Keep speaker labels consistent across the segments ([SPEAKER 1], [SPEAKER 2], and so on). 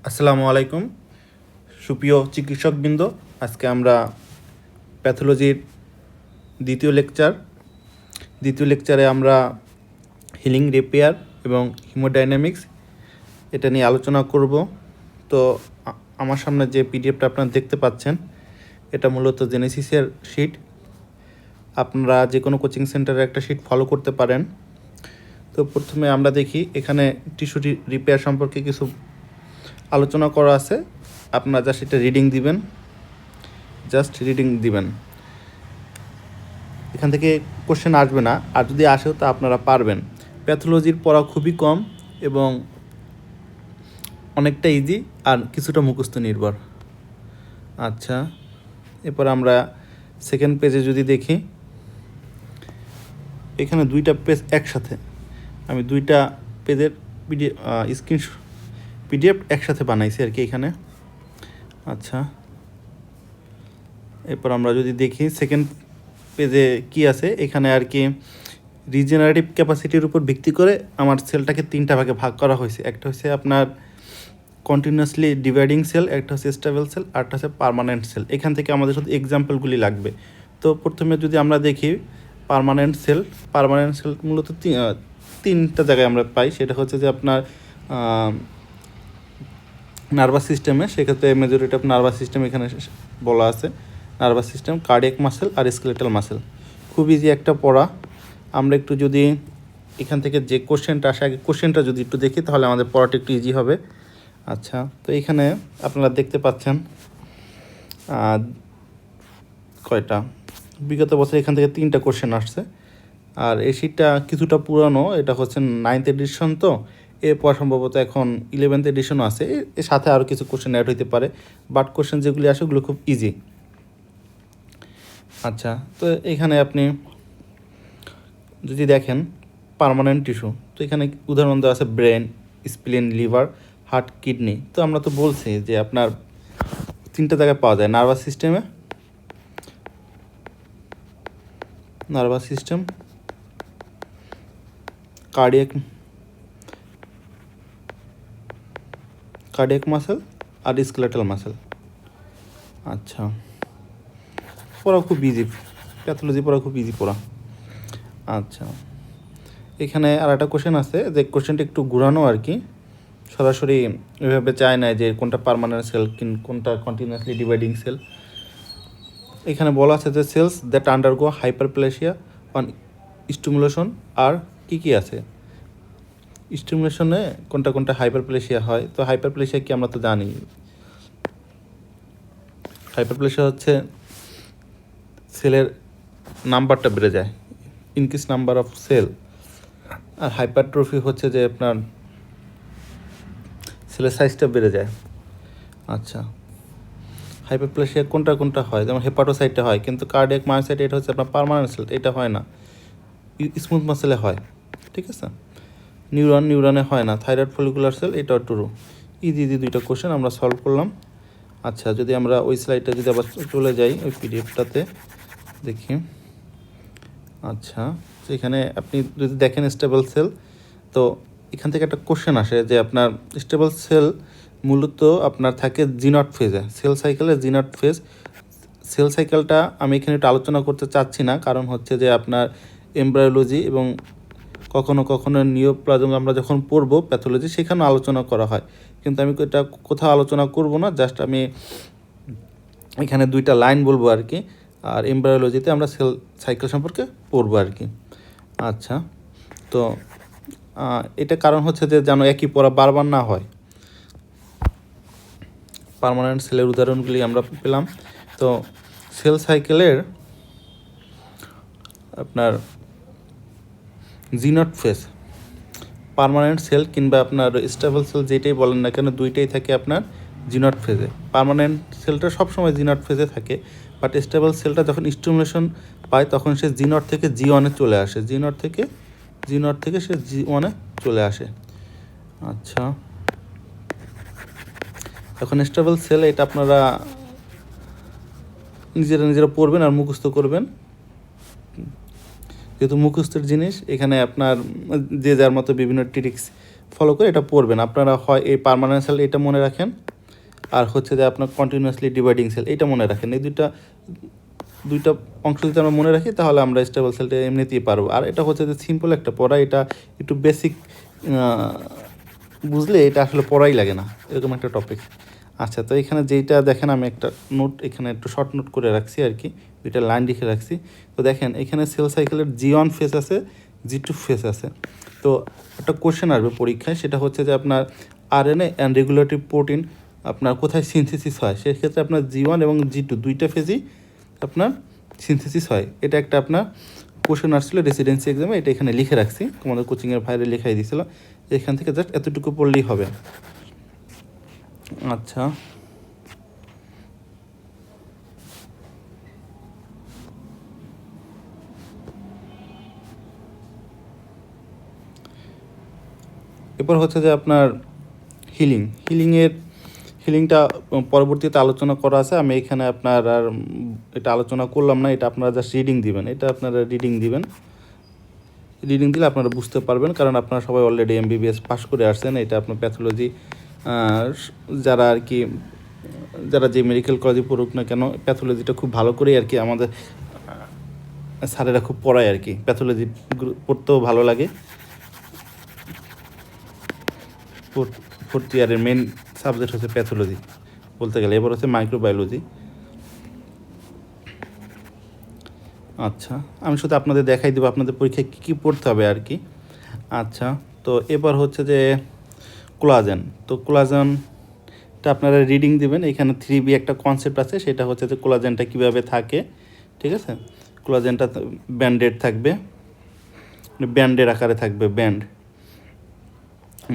[SPEAKER 1] আসসালামু আলাইকুম সুপ্রিয় চিকিৎসকবৃন্দ। আজকে আমরা প্যাথোলজির দ্বিতীয় লেকচারে আমরা হিলিং রিপেয়ার এবং হিমোডাইনামিক্স এটা নিয়ে আলোচনা করব। তো আমার সামনে যে পিডিএফটা আপনারা দেখতে পাচ্ছেন এটা মূলত জেনেসিসের শিট। আপনারা যে কোনো কোচিং সেন্টারে একটা শিট ফলো করতে পারেন। তো প্রথমে আমরা দেখি এখানে টিস্যু রিপেয়ার সম্পর্কে কিছু আলোচনা করা আছে। আপনারা জাস্ট এটা রিডিং দিবেন। এখান থেকে কোশ্চেন আসবে না, আর যদি আসেও তা আপনারা পারবেন। প্যাথোলজির পড়া খুবই কম এবং অনেকটা ইজি আর কিছুটা মুখস্থ নির্ভর। আচ্ছা, এরপর আমরা সেকেন্ড পেজে যদি দেখি, এখানে দুইটা পেজ একসাথে, আমি দুইটা পেজের পিডিএফ একসাথে বানাইছি আর কি এখানে। আচ্ছা, এরপর আমরা যদি দেখি সেকেন্ড পেজে কি আছে, এখানে আর কি রিজেনারেটিভ ক্যাপাসিটির উপর ভিত্তি করে আমার সেলটাকে তিনটা ভাগে ভাগ করা হয়েছে। একটা হচ্ছে আপনার কন্টিনিউয়াসলি ডিভাইডিং সেল, একটা হচ্ছে স্টেবল সেল, আরটা হচ্ছে পার্মানেন্ট সেল। এখান থেকে আমাদের শুধু এক্সাম্পলগুলি লাগবে। তো প্রথমে যদি আমরা দেখি পার্মানেন্ট সেল মূলত তিনটা জায়গায় আমরা পাই। সেটা হচ্ছে যে আপনার নার্ভাস সিস্টেমে, সেক্ষেত্রে মেজরিটি অফ নার্ভাস সিস্টেম এখানে বলা আছে। নার্ভাস সিস্টেম, কার্ডিয়াক মাসেল আর স্কেলেটাল মাসেল। খুব ইজি একটা পড়া। আমরা একটু যদি এখান থেকে যে কোশ্চেনটা আসে, আগে কোশ্চেনটা যদি একটু দেখি তাহলে আমাদের পড়াটা একটু ইজি হবে। আচ্ছা, তো এখানে আপনারা দেখতে পাচ্ছেন কয়টা বিগত বছর এখান থেকে 3টা কোশ্চেন আসছে। আর এই শিটটা কিছুটা পুরানো, এটা হচ্ছে 9th এডিশন। তো এরপর সম্ভবত এখন 11th এডিশনও আছে, এর সাথে আরও কিছু কোশ্চেন অ্যাড হইতে পারে, বাট কোশ্চেন যেগুলি আসে ওগুলো খুব ইজি। আচ্ছা, তো এখানে আপনি যদি দেখেন পার্মানেন্ট টিস্যু, তো এখানে উদাহরণ দেওয়া আছে ব্রেন, স্প্লিন, লিভার, হার্ট, কিডনি। তো আমরা তো বলছি যে আপনার 3টা জায়গায় পাওয়া যায়, নার্ভাস সিস্টেম, কার্ডিয়াক মাসেল আর স্কেলেটাল মাসেল। আচ্ছা, পড়া খুব ইজি, প্যাথোলজি পড়া খুব ইজি পড়া। আচ্ছা, এখানে আর একটা কোশ্চেন আছে, যে কোশ্চেনটা একটু ঘুরানো আর কি, সরাসরি এভাবে চায় না যে কোনটা পার্মানেন্ট সেল কোনটা কন্টিনিউয়াসলি ডিভাইডিং সেল। এখানে বলা আছে যে cells that undergo hyperplasia on stimulation আর কি আছে। স্টিমুলেশনে কোনটা হাইপারপ্লেসিয়া হয়। তো হাইপারপ্লেসিয়া কি আমরা তো জানি, হাইপারপ্লেসিয়া হচ্ছে সেলের নাম্বারটা বেড়ে যায়, ইনক্রিজ নাম্বার অফ সেল। আর হাইপারট্রফি হচ্ছে যে আপনার সেলের সাইজটা বেড়ে যায়। আচ্ছা, হাইপারপ্লেসিয়া কোনটা হয়, যেমন হেপাটোসাইটে হয়, কিন্তু কার্ডিয়াক মায়োসাইট এটা হচ্ছে আপনার পার্মানেন্ট সেল, এটা হয় না। স্মুথ মাসেলে হয়, ঠিক আছে। নিউরনে হয় না। থাইরয়েড ফলিকুলার সেল, এটাও ট্রু। ইজি দুইটা কোশ্চেন আমরা সলভ করলাম। আচ্ছা, যদি আমরা ওই স্লাইডটা যদি আবার চলে যাই ওই পিডিএফটাতে দেখি। আচ্ছা, তো এখানে আপনি যদি দেখেন স্টেবল সেল, তো এখান থেকে একটা কোশ্চেন আসে যে আপনার স্টেবল সেল মূলত আপনার থাকে জিনট ফেজে, সেল সাইকেলটা আমি এখানে একটু আলোচনা করতে চাচ্ছি না, কারণ হচ্ছে যে আপনার এমব্রায়োলজি এবং কখনো নিওপ্লাজম আমরা যখন পড়ব প্যাথোলজি, সেখানে আলোচনা করা হয়, কিন্তু আমি এটা কোথাও আলোচনা করব না। জাস্ট আমি এখানে 2টা লাইন বলবো আর কি, আর এমব্রায়োলজিতে আমরা সেল সাইকেল সম্পর্কে পড়বো আর কি। আচ্ছা, তো এটা কারণ হচ্ছে যে যেন একই পড়া বারবার না হয়। পার্মানেন্ট সেলের উদাহরণগুলি আমরা পেলাম। তো সেল সাইকেলের আপনার জিনট ফেজ, পার্মানেন্ট সেল কিংবা আপনার স্টেবল সেল যেটাই বলেন না কেন, দুইটাই থাকে আপনার জিনট ফেজে। পার্মানেন্ট সেলটা সবসময় জিনট ফেজে থাকে, বাট স্টেবল সেলটা যখন স্টিমুলেশন পায় তখন সে জিনট থেকে জি1-এ চলে আসে, জিনট থেকে সে জি1-এ চলে আসে। আচ্ছা, এখন স্টেবল সেল এটা আপনারা নিজেরা পড়বেন আর মুখস্থ করবেন, যেহেতু মুখস্থের জিনিস। এখানে আপনার যে যার মতো বিভিন্ন ট্রিক্স ফলো করে এটা পড়বেন। আপনারা হয় এই পার্মানেন্ট সেল এটা মনে রাখেন, আর হচ্ছে যে আপনার কন্টিনিউয়াসলি ডিভাইডিং সেল এটা মনে রাখেন। এই দুইটা অংশ যদি আমরা মনে রাখি তাহলে আমরা স্টেবল সেলটা এমনিতেই পারবো। আর এটা হচ্ছে যে সিম্পল একটা পড়া, এটা একটু বেসিক বুঝলে এটা আসলে পড়াই লাগে না, এরকম একটা টপিক। আচ্ছা, তো এখানে যেইটা দেখেন আমি একটা নোট এখানে একটু শর্ট নোট করে রাখছি আর কি, দুইটা লাইন লিখে রাখছি। তো দেখেন এখানে সেল সাইকেলের G1 ফেজ আছে, G2 ফেজ আছে। তো একটা কোশ্চেন আসবে পরীক্ষায়, সেটা হচ্ছে যে আপনার RNA অ্যান্ড রেগুলেটরি প্রোটিন আপনার কোথায় সিনথেসিস হয়। সেক্ষেত্রে আপনার G1 এবং G2 দুইটা ফেজই আপনার সিনথেসিস হয়। এটা একটা আপনার কোশ্চেন আসছিল রেসিডেন্সি এক্সামে, এটা এখানে লিখে রাখছি, তোমাদের কোচিংয়ের বাইরে লেখাই দিয়েছিল। এখান থেকে জাস্ট এতটুকু পড়লেই হবে। আচ্ছা, এরপর হচ্ছে যে আপনার হিলিংটা পরবর্তীতে আলোচনা করা আছে। আমি এখানে আপনার আর এটা আলোচনা করলাম না, এটা আপনারা জাস্ট রিডিং দিবেন, এটা আপনারা রিডিং দিলে আপনারা বুঝতে পারবেন, কারণ আপনারা সবাই অলরেডি MBBS পাস করে আসছেন। এটা আপনার প্যাথোলজি যারা আর কি যারা যে মেডিকেল কলেজে পড়ুক না কেন, প্যাথোলজিটা খুব ভালো করেই আর কি আমাদের স্যারেরা খুব পড়ায় আর কি। প্যাথোলজি পড়তেও ভালো লাগে। ফোর্থ ইয়ারের মেন সাবজেক্ট হচ্ছে প্যাথোলজি বলতে গেলে। এবার হচ্ছে মাইক্রোবায়োলজি। আচ্ছা, আমি শুধু আপনাদের দেখাই দেবো আপনাদের পরীক্ষায় কী কী পড়তে হবে আর কি। আচ্ছা, তো এবার হচ্ছে যে কোলাজেন। তো কোলাজেনটা আপনারা রিডিং দিবেন। এখানে 3B একটা কনসেপ্ট আছে, সেটা হচ্ছে যে কোলাজেনটা কীভাবে থাকে, ঠিক আছে। কোলাজেনটা ব্যান্ডেড থাকবে, ব্যান্ডের আকারে থাকবে, ব্যান্ড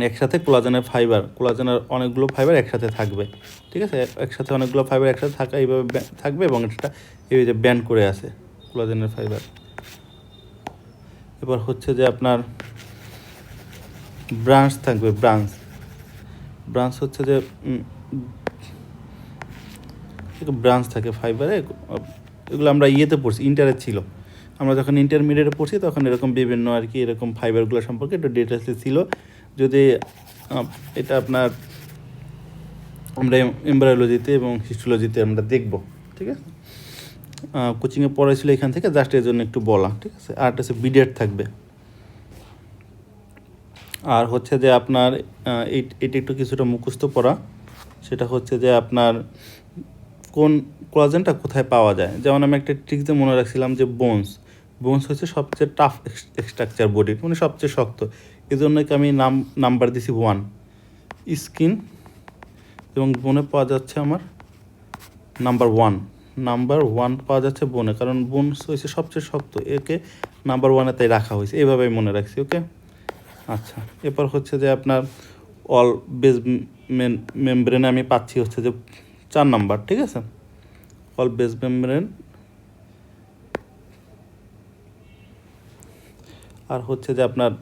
[SPEAKER 1] একসাথে। কোলাজেনের অনেকগুলো ফাইবার একসাথে থাকবে, ঠিক আছে। একসাথে অনেকগুলো ফাইবার একসাথে থাকা এইভাবে থাকবে, এবং এটা এই যে ব্যান্ড করে আছে কোলাজেনের ফাইবার। এবার হচ্ছে যে আপনার ব্রাঞ্চ থাকবে, ব্রাঞ্চ হচ্ছে যে ব্রাঞ্চ থাকে ফাইবারে। এগুলো আমরা ইয়েতে পড়ছি, ইন্টারে ছিল। আমরা যখন ইন্টারমিডিয়েটে পড়ছি তখন এরকম বিভিন্ন আর কি এরকম ফাইবারগুলো সম্পর্কে একটু ডিটেলসে ছিল। যদি এটা আপনার আমরা এমব্রায়োলজিতে এবং হিস্টোলজিতে আমরা দেখব, ঠিক আছে। কোচিংয়ে পড়াইছিল এখান থেকে, জাস্ট এর জন্য একটু বলা, ঠিক আছে। আর হচ্ছে বিডেট থাকবে। আর হচ্ছে যে আপনার এটা একটু কিছুটা মুখস্থ পড়া, সেটা হচ্ছে যে আপনার কোন কোলাজেনটা কোথায় পাওয়া যায়। যেমন আমি একটা ট্রিক্সে মনে রাখছিলাম যে বোনস হচ্ছে সবচেয়ে টাফ স্ট্রাকচার বডির, মানে সবচেয়ে শক্ত। এই জন্য আমি নাম্বার দিছি 1। স্কিন এবং বোনে পাওয়া যাচ্ছে আমার নাম্বার 1 পাওয়া যাচ্ছে বোনে, কারণ বোনস হয়েছে সবচেয়ে শক্ত, একে নাম্বার 1-এ তাই রাখা হয়েছে, এভাবেই মনে রাখছি, ওকে। আচ্ছা, এরপর হচ্ছে যে আপনার অল বেস মেমব্রেনে আমি পাচ্ছি হচ্ছে যে 4 নাম্বার, ঠিক আছে। All base membrane. আর হচ্ছে যে আপনার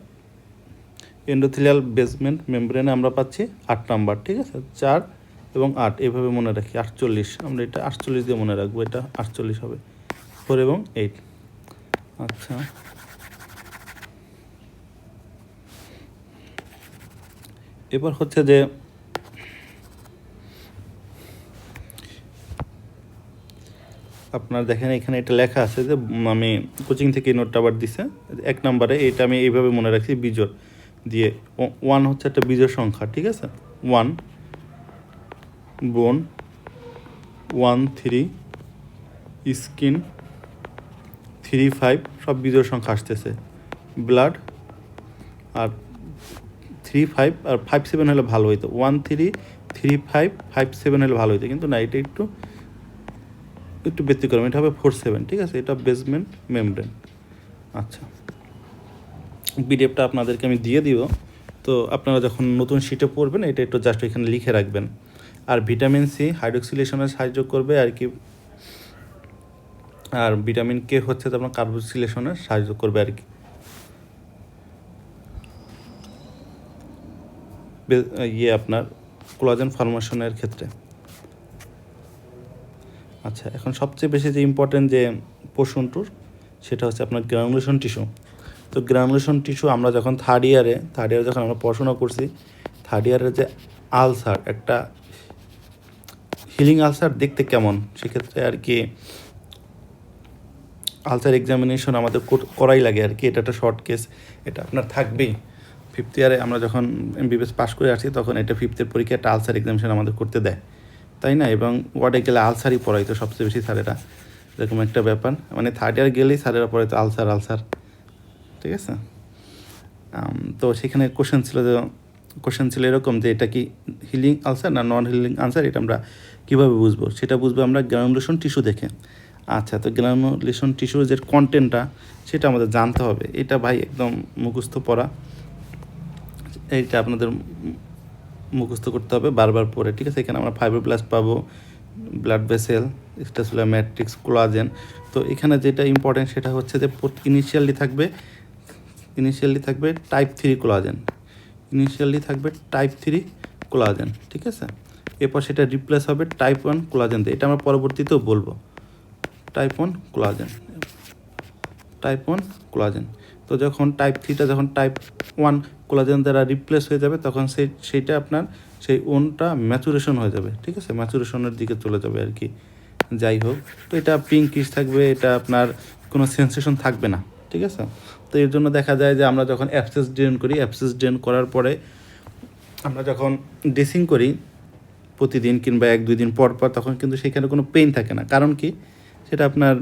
[SPEAKER 1] এন্ডোথেলিয়াল বেসমেন্ট মেমব্রেনে আমরা পাচ্ছি 8 নাম্বার, ঠিক আছে। 4 এবং 8 এভাবে মনে রাখি, 48। আমরা এটা 48 দিয়ে মনে রাখবো, এটা 48 হবে। 4 এবং 8। আচ্ছা, এবার হচ্ছে যে আপনার দেখেন এখানে এটা লেখা আছে যে আমি কোচিং থেকে নোটটা আবার দিছে 1 নম্বরে। এটা আমি এইভাবে মনে রাখছি বিজোড় দিয়ে। 1 হচ্ছে একটা বিজোড় সংখ্যা, ঠিক আছে। 1 বোন, 1 3 স্কিন, 3 5 সব বিজোড় সংখ্যা আসতেছে। ব্লাড আর 3 5 আর 5 7 হলে ভালো হইতো। 1 3 3 5 5 7 হলে ভালো হইতো, কিন্তু না, এটা একটু ব্যতিক্রম, এটা হবে 4 7, ঠিক আছে। এটা বেসমেন্ট মেমব্রেন। আচ্ছা, পিডিএফটা আপনাদেরকে আমি দিয়ে দিব, তো আপনারা যখন নতুন শিটে পড়বেন এটা একটু জাস্ট এখানে লিখে রাখবেন। আর ভিটামিন সি হাইড্রোক্সিলেশনে সাহায্য করবে আর কি, আর ভিটামিন কে হচ্ছে তো আপনার কার্বোক্সিলেশনে সাহায্য করবে আর কি, আপনার কোলাজেন ফর্মেশনের ক্ষেত্রে। আচ্ছা, এখন সবচেয়ে বেশি যে ইম্পর্টেন্ট যে পোর্শনটুর, সেটা হচ্ছে আপনার গ্রানুলেশন টিস্যু। তো গ্রানুলেশন টিস্যু আমরা যখন থার্ড ইয়ারে যখন আমরা পড়াশোনা করছি, থার্ড ইয়ারের যে আলসার, একটা হিলিং আলসার দেখতে কেমন, সেক্ষেত্রে আর কি আলসার এক্সামিনেশন আমাদের করাই লাগে আর কি। এটা একটা শর্ট কেস, এটা আপনার থাকবেই। ফিফথ ইয়ারে আমরা যখন এমবিবিএস পাস করে আসছি তখন এটা ফিফথের পরীক্ষা একটা আলসার এক্সামিনেশন আমাদের করতে দেয়, তাই না? এবং ওয়ার্ডে গেলে আলসারই পড়াইতো সবচেয়ে বেশি স্যারেরা, এরকম একটা ব্যাপার। মানে থার্ড ইয়ার গেলেই স্যারেরা পড়াইতো আলসার, ঠিক আছে? তো সেখানে কোশ্চেন ছিল এরকম যে এটা কি হিলিং আলসার না নন হিলিং আলসার, এটা আমরা কীভাবে বুঝবো? সেটা বুঝবো আমরা গ্রানুলেশন টিস্যু দেখে। আচ্ছা, তো গ্রানুলেশন টিস্যুর যে কন্টেন্টটা সেটা আমাদের জানতে হবে। এটা ভাই একদম মুখস্থ পড়া, এইটা আপনাদের মুখস্থ করতে হবে বারবার পড়ে, ঠিক আছে? এখানে আমরা ফাইব্রোব্লাস্ট পাবো, blood vessel, extracellular matrix, collagen. তো এখানে যেটা ইম্পর্টেন্ট সেটা হচ্ছে যে ইনিশিয়ালি থাকবে টাইপ 3 কোলাজেন, টাইপ 3 কোলাজেন, ঠিক আছে? এরপর সেটা রিপ্লেস হবে টাইপ 1 কোলাজেন দিয়ে। এটা আমরা পরবর্তীতেও বলবো, টাইপ 1 কোলাজেন। তো যখন টাইপ 3টা যখন টাইপ 1 কোলাজেন দ্বারা রিপ্লেস হয়ে যাবে তখন সেইটা আপনার সেই ওনটা ম্যাচুরেশন হয়ে যাবে, ঠিক আছে? ম্যাচুরেশনের দিকে চলে যাবে আর কি। যাই হোক, তো এটা পিঙ্কিশ থাকবে, এটা আপনার কোনো সেন্সেশন থাকবে না, ঠিক আছে? তো এর জন্য দেখা যায় যে আমরা যখন অ্যাবসেস ড্রেন করার পরে আমরা যখন ড্রেসিং করি প্রতিদিন কিংবা 1-2 দিন পর তখন কিন্তু সেখানে কোনো পেইন থাকে না। কারণ কি? সেটা আপনার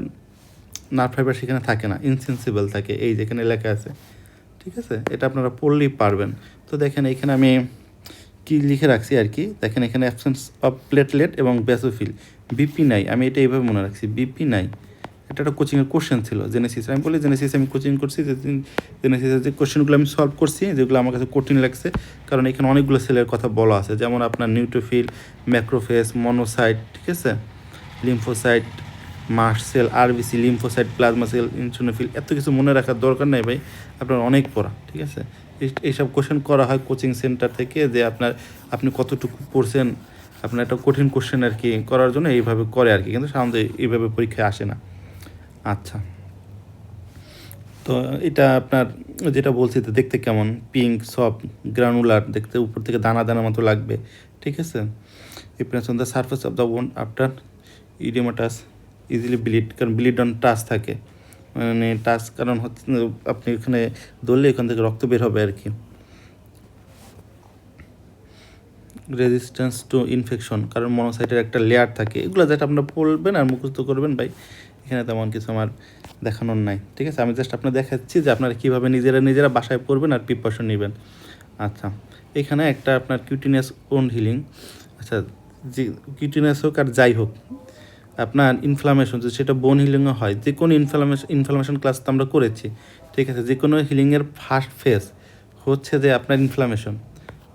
[SPEAKER 1] নার্ভ ফাইবার সেখানে থাকে না, ইনসেন্সিবল থাকে, এই যেখানে লেখা আছে, ঠিক আছে? এটা আপনারা পড়লেই পারবেন। তো দেখেন এখানে আমি কি লিখে রাখছি আর কি, দেখেন এখানে অ্যাবসেন্স অফ প্লেটলেট এবং বেসোফিল, বিপি নাই, আমি এটা এইভাবে মনে রাখছি, বিপি নাই। এটা একটা কোচিংয়ের কোশ্চেন ছিল জেনেসিস, আমি বলি জেনেসিস আমি কোচিং করছি, জেনেসিসের যে কোশ্চেনগুলো আমি সলভ করছি, যেগুলো আমার কাছে কঠিন লাগছে, কারণ এখানে অনেকগুলো সেলের কথা বলা আছে, যেমন আপনার নিউট্রোফিল, ম্যাক্রোফেজ, মনোসাইট, ঠিক আছে, lymphocyte, mast cell, RBC, lymphocyte, plasma cell, eosinophil, এত কিছু মনে রাখার দরকার নেই ভাই, আপনার অনেক পড়া, ঠিক আছে? এইসব কোশ্চেন করা হয় কোচিং সেন্টার থেকে, যে আপনি কতটুকু পড়ছেন, আপনার একটা কঠিন কোশ্চেন আর কি করার জন্য এইভাবে করে আর কি, কিন্তু সাধারণত এইভাবে পরীক্ষায় আসে না। আচ্ছা, তো এটা আপনার যেটা বলছি তো দেখতে কেমন, পিঙ্ক, সফট, গ্রানুলার, দেখতে উপর থেকে দানা দানা মতো লাগবে, ঠিক আছে? Appearance on the surface of the wound after oedematous, easily bleed, কারণ ব্লিড অন টাচ থাকে, মানে টাচ কারণ হচ্ছে আপনি এখানে ধরলে এখান থেকে রক্ত বের হবে আর কি। রেজিস্ট্যান্স টু ইনফেকশন, কারণ মনোসাইটের একটা লেয়ার থাকে, এগুলো যেটা আপনারা পড়বেন আর মুখস্থ করবেন ভাই, এখানে তেমন কিছু আমার দেখানোর নাই, ঠিক আছে? আমি জাস্ট আপনার দেখাচ্ছি যে আপনারা কীভাবে নিজেরা বাসায় পড়বেন আর প্রিপারেশন নেবেন। আচ্ছা, এখানে একটা আপনার কিউটিনিয়াস ওন হিলিং, আচ্ছা, যে কিউটিনিয়াস হোক আর যাই হোক, আপনার ইনফ্লামেশন যদি সেটা বোন হিলিংও হয়, যে কোনো ইনফ্লামেশন ক্লাস তো আমরা করেছি, ঠিক আছে? যে কোনো হিলিংয়ের ফার্স্ট ফেজ হচ্ছে যে আপনার ইনফ্লামেশন,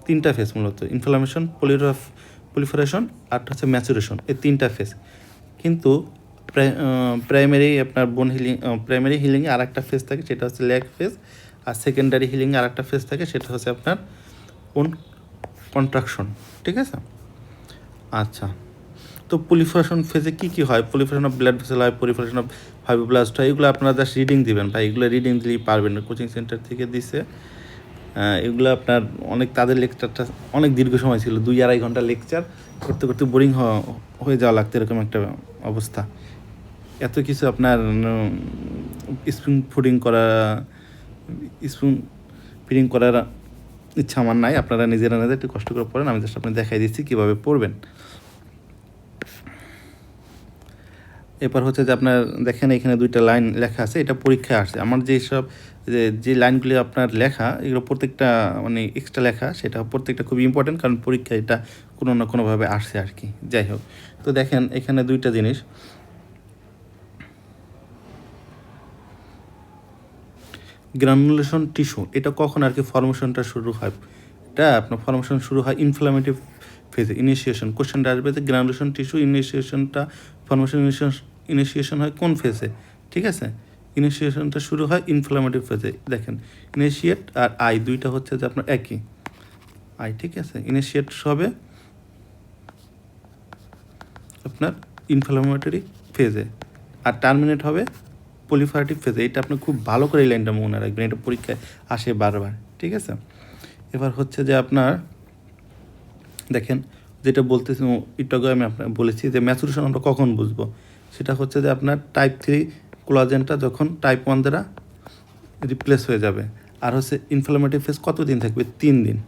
[SPEAKER 1] 3টা ফেজ মূলত, ইনফ্লামেশন, পলিফারেশন আর হচ্ছে ম্যাচুরেশন, এই 3টা ফেজ। কিন্তু প্রাইমারি আপনার বোন হিলিং, প্রাইমারি হিলিংয়ে আর একটা ফেজ থাকে, সেটা হচ্ছে ল্যাগ ফেজ, আর সেকেন্ডারি হিলিংয়ে আর একটা ফেজ থাকে, সেটা হচ্ছে আপনার ওন কন্ট্রাকশন, ঠিক আছে? আচ্ছা, তো পলিফারেশন ফেজে কী হয়? পলিফারেশন অফ ব্লাড ভেসেল হয়, পলিফারেশন অফ ফাইব্রোব্লাস্ট হয়, এগুলো আপনারা জাস্ট রিডিং দিবেন ভাই, এগুলো রিডিং দিলেই পারবেন, কোচিং সেন্টার থেকে দিছে। এগুলো আপনার অনেক, তাদের লেকচারটা অনেক দীর্ঘ সময় ছিল, 2-2.5 ঘন্টা লেকচার করতে করতে বোরিং হয়ে যাওয়া লাগতো, এরকম একটা অবস্থা। এত কিছু আপনার স্পুন ফিডিং করার ইচ্ছা আমার নাই, আপনারা নিজেরা একটু কষ্ট করে পড়েন, আমি জাস্ট আপনার দেখাই দিচ্ছি কীভাবে পড়বেন। এরপর হচ্ছে যে আপনার দেখেন এখানে 2টা লাইন লেখা আছে, এটা পরীক্ষায় আসছে। আমার যে লাইনগুলি আপনার লেখা, এগুলো প্রত্যেকটা মানে এক্সট্রা লেখা, সেটা প্রত্যেকটা খুবই ইম্পর্টেন্ট, কারণ পরীক্ষায় এটা কোনো না কোনোভাবে আসছে আর কি। যাই হোক, তো দেখেন এখানে 2টা জিনিস, গ্রানুলেশন টিস্যু, এটা কখন আর কি ফর্মেশনটা শুরু হয়? এটা আপনার ফর্মেশন শুরু হয় ইনফ্লামেটিভ ফেজে, ইনিশিয়েশন। কোশ্চেনটা আসবে যে গ্রানুলেশন টিস্যু ইনিশিয়েশন হয় কোন ফেজে, ঠিক আছে? ইনিশিয়েশনটা শুরু হয় ইনফ্লামেটিভ ফেজে। দেখেন ইনিশিয়েট আর আই, 2টা হচ্ছে যে আপনার একই আই, ঠিক আছে? ইনিশিয়েট হবে আপনার ইনফ্লামেটরি ফেজে, আর টার্মিনেট হবে পলিফারেটিভ ফেজ, এটা আপনি খুব ভালো করে এই লাইনটা মনে রাখবেন, এটা পরীক্ষায় আসে বারবার, ঠিক আছে। এবার হচ্ছে যে আপনার দেখেন যেটা বলতেছি একটু আগে আমি আপনার বলেছি যে ম্যাচুরেশন আমরা কখন বুঝবো, সেটা হচ্ছে যে আপনার টাইপ 3 কোলাজেনটা যখন টাইপ 1 দ্বারা রিপ্লেস হয়ে যাবে। আর হচ্ছে ইনফ্লামেটিভ ফেজ কতদিন থাকবে? 3 দিন।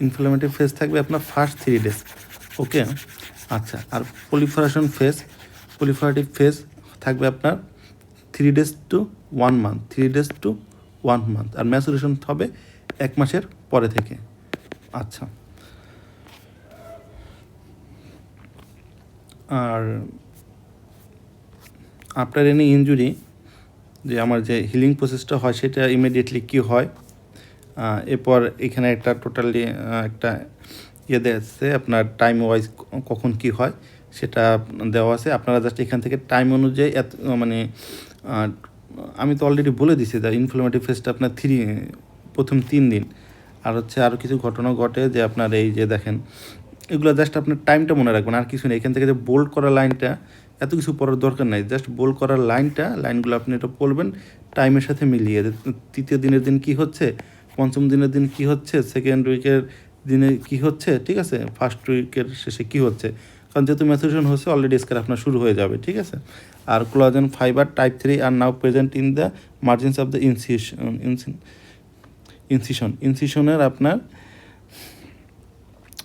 [SPEAKER 1] ইনফ্লামেটিভ ফেজ থাকবে আপনার ফার্স্ট 3 ডেজ, ওকে। আচ্ছা, আর পলিফারেটিভ ফেজ থাকবে আপনার 3 days to 1 month, 3 days to 1 month. আর ম্যাচুরেশন হবে 1 মাসের পরে থেকে। আচ্ছা, আর আফটার এনি ইনজুরি যে আমার যে হিলিং প্রসেসটা হয় সেটা ইমিডিয়েটলি কী হয়, এরপর এখানে একটা টোটালি একটা ইয়ে দেওয়া আছে আপনার টাইম ওয়াইজ কখন কি হয় সেটা দেওয়া আছে। আপনারা জাস্ট এখান থেকে টাইম অনুযায়ী মানে আমি তো অলরেডি বলে দিছি যে ইনফ্লামেটিভ ফেজটা আপনার প্রথম 3 দিন। আর হচ্ছে আরও কিছু ঘটনা ঘটে যে আপনার এই যে দেখেন এগুলো জাস্ট আপনার টাইমটা মনে রাখবেন, আর কিছু নেই। এখান থেকে যে বোল্ড করা লাইনটা এত কিছু পড়ার দরকার নাই, জাস্ট বোল্ড করার লাইনগুলো আপনি এটা পড়বেন টাইমের সাথে মিলিয়ে। তৃতীয় দিনের দিন কি হচ্ছে, পঞ্চম দিনের দিন কি হচ্ছে, সেকেন্ড উইকের দিনে কি হচ্ছে, ঠিক আছে, ফার্স্ট উইকের শেষে কি হচ্ছে। কারণ যেহেতু ম্যাচুরেশন হচ্ছে অলরেডি স্কার আপনার শুরু হয়ে যাবে, ঠিক আছে। আর কোলাজেন ফাইবার টাইপ 3 আর now present in the margins of the ইনসিশনের আপনার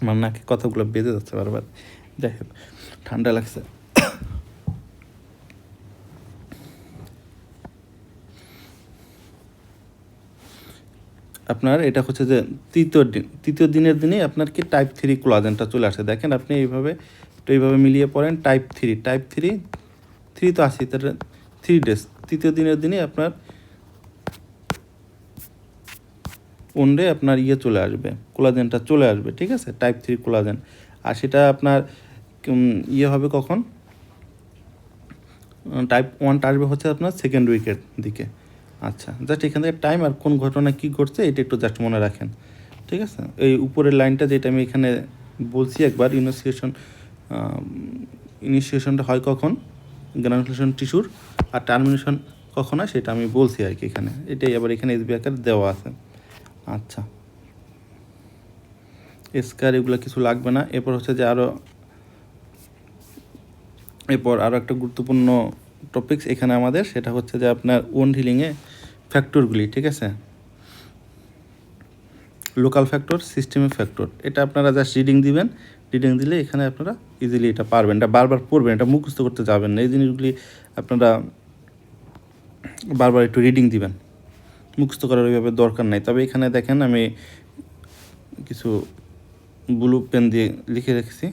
[SPEAKER 1] আমার নাকি কথাগুলো বেঁধে যাচ্ছে বারবার, যাই হোক ঠান্ডা লাগছে। আপনার এটা হচ্ছে যে তৃতীয় দিনের দিনেই আপনার কি টাইপ 3 কোলাজেনটা চলে আসে। দেখেন আপনি এইভাবে মিলিয়ে পড়েন টাইপ 3 তো আসি, তাহলে 3 ডেজ, তৃতীয় দিনের দিনে আপনার ওনডে আপনার চলে আসবে, কোলাজেনটা চলে আসবে, ঠিক আছে, টাইপ 3 কোলাজেন। আর সেটা আপনার হবে কখন, টাইপ 1টা আসবে হচ্ছে আপনার সেকেন্ড উইকের দিকে। আচ্ছা, জাস্ট এখান থেকে টাইম আর কোন ঘটনা কী ঘটছে এটা একটু জাস্ট মনে রাখেন, ঠিক আছে। এই উপরের লাইনটা যেটা আমি এখানে বলছি একবার, ইনিশিয়েশনটা হয় কখন গ্রানুলেশন টিস্যুর, আর টার্মিনেশন কখন হয় সেটা আমি বলছি আর কি এখানে, এটাই আবার এখানে এসবি আকার দেওয়া আছে। আচ্ছা, স্কার এগুলো কিছু লাগবে না। এরপর হচ্ছে যে আরও একটা গুরুত্বপূর্ণ টপিকস এখানে আমাদের, সেটা হচ্ছে যে আপনার ওন্ড হিলিংয়ে ফ্যাক্টরগুলি, ঠিক আছে, লোকাল ফ্যাক্টর, সিস্টেমের ফ্যাক্টর, এটা আপনারা জাস্ট রিডিং দিলে এখানে আপনারা ইজিলি এটা পারবেন, এটা বারবার পড়বেন, এটা মুখস্থ করতে যাবেন না। এই জিনিসগুলি আপনারা বারবার একটু রিডিং দিবেন, মুখস্থ করার ওইভাবে দরকার নাই। তবে এখানে দেখেন আমি কিছু ব্লু পেন দিয়ে লিখে রেখেছি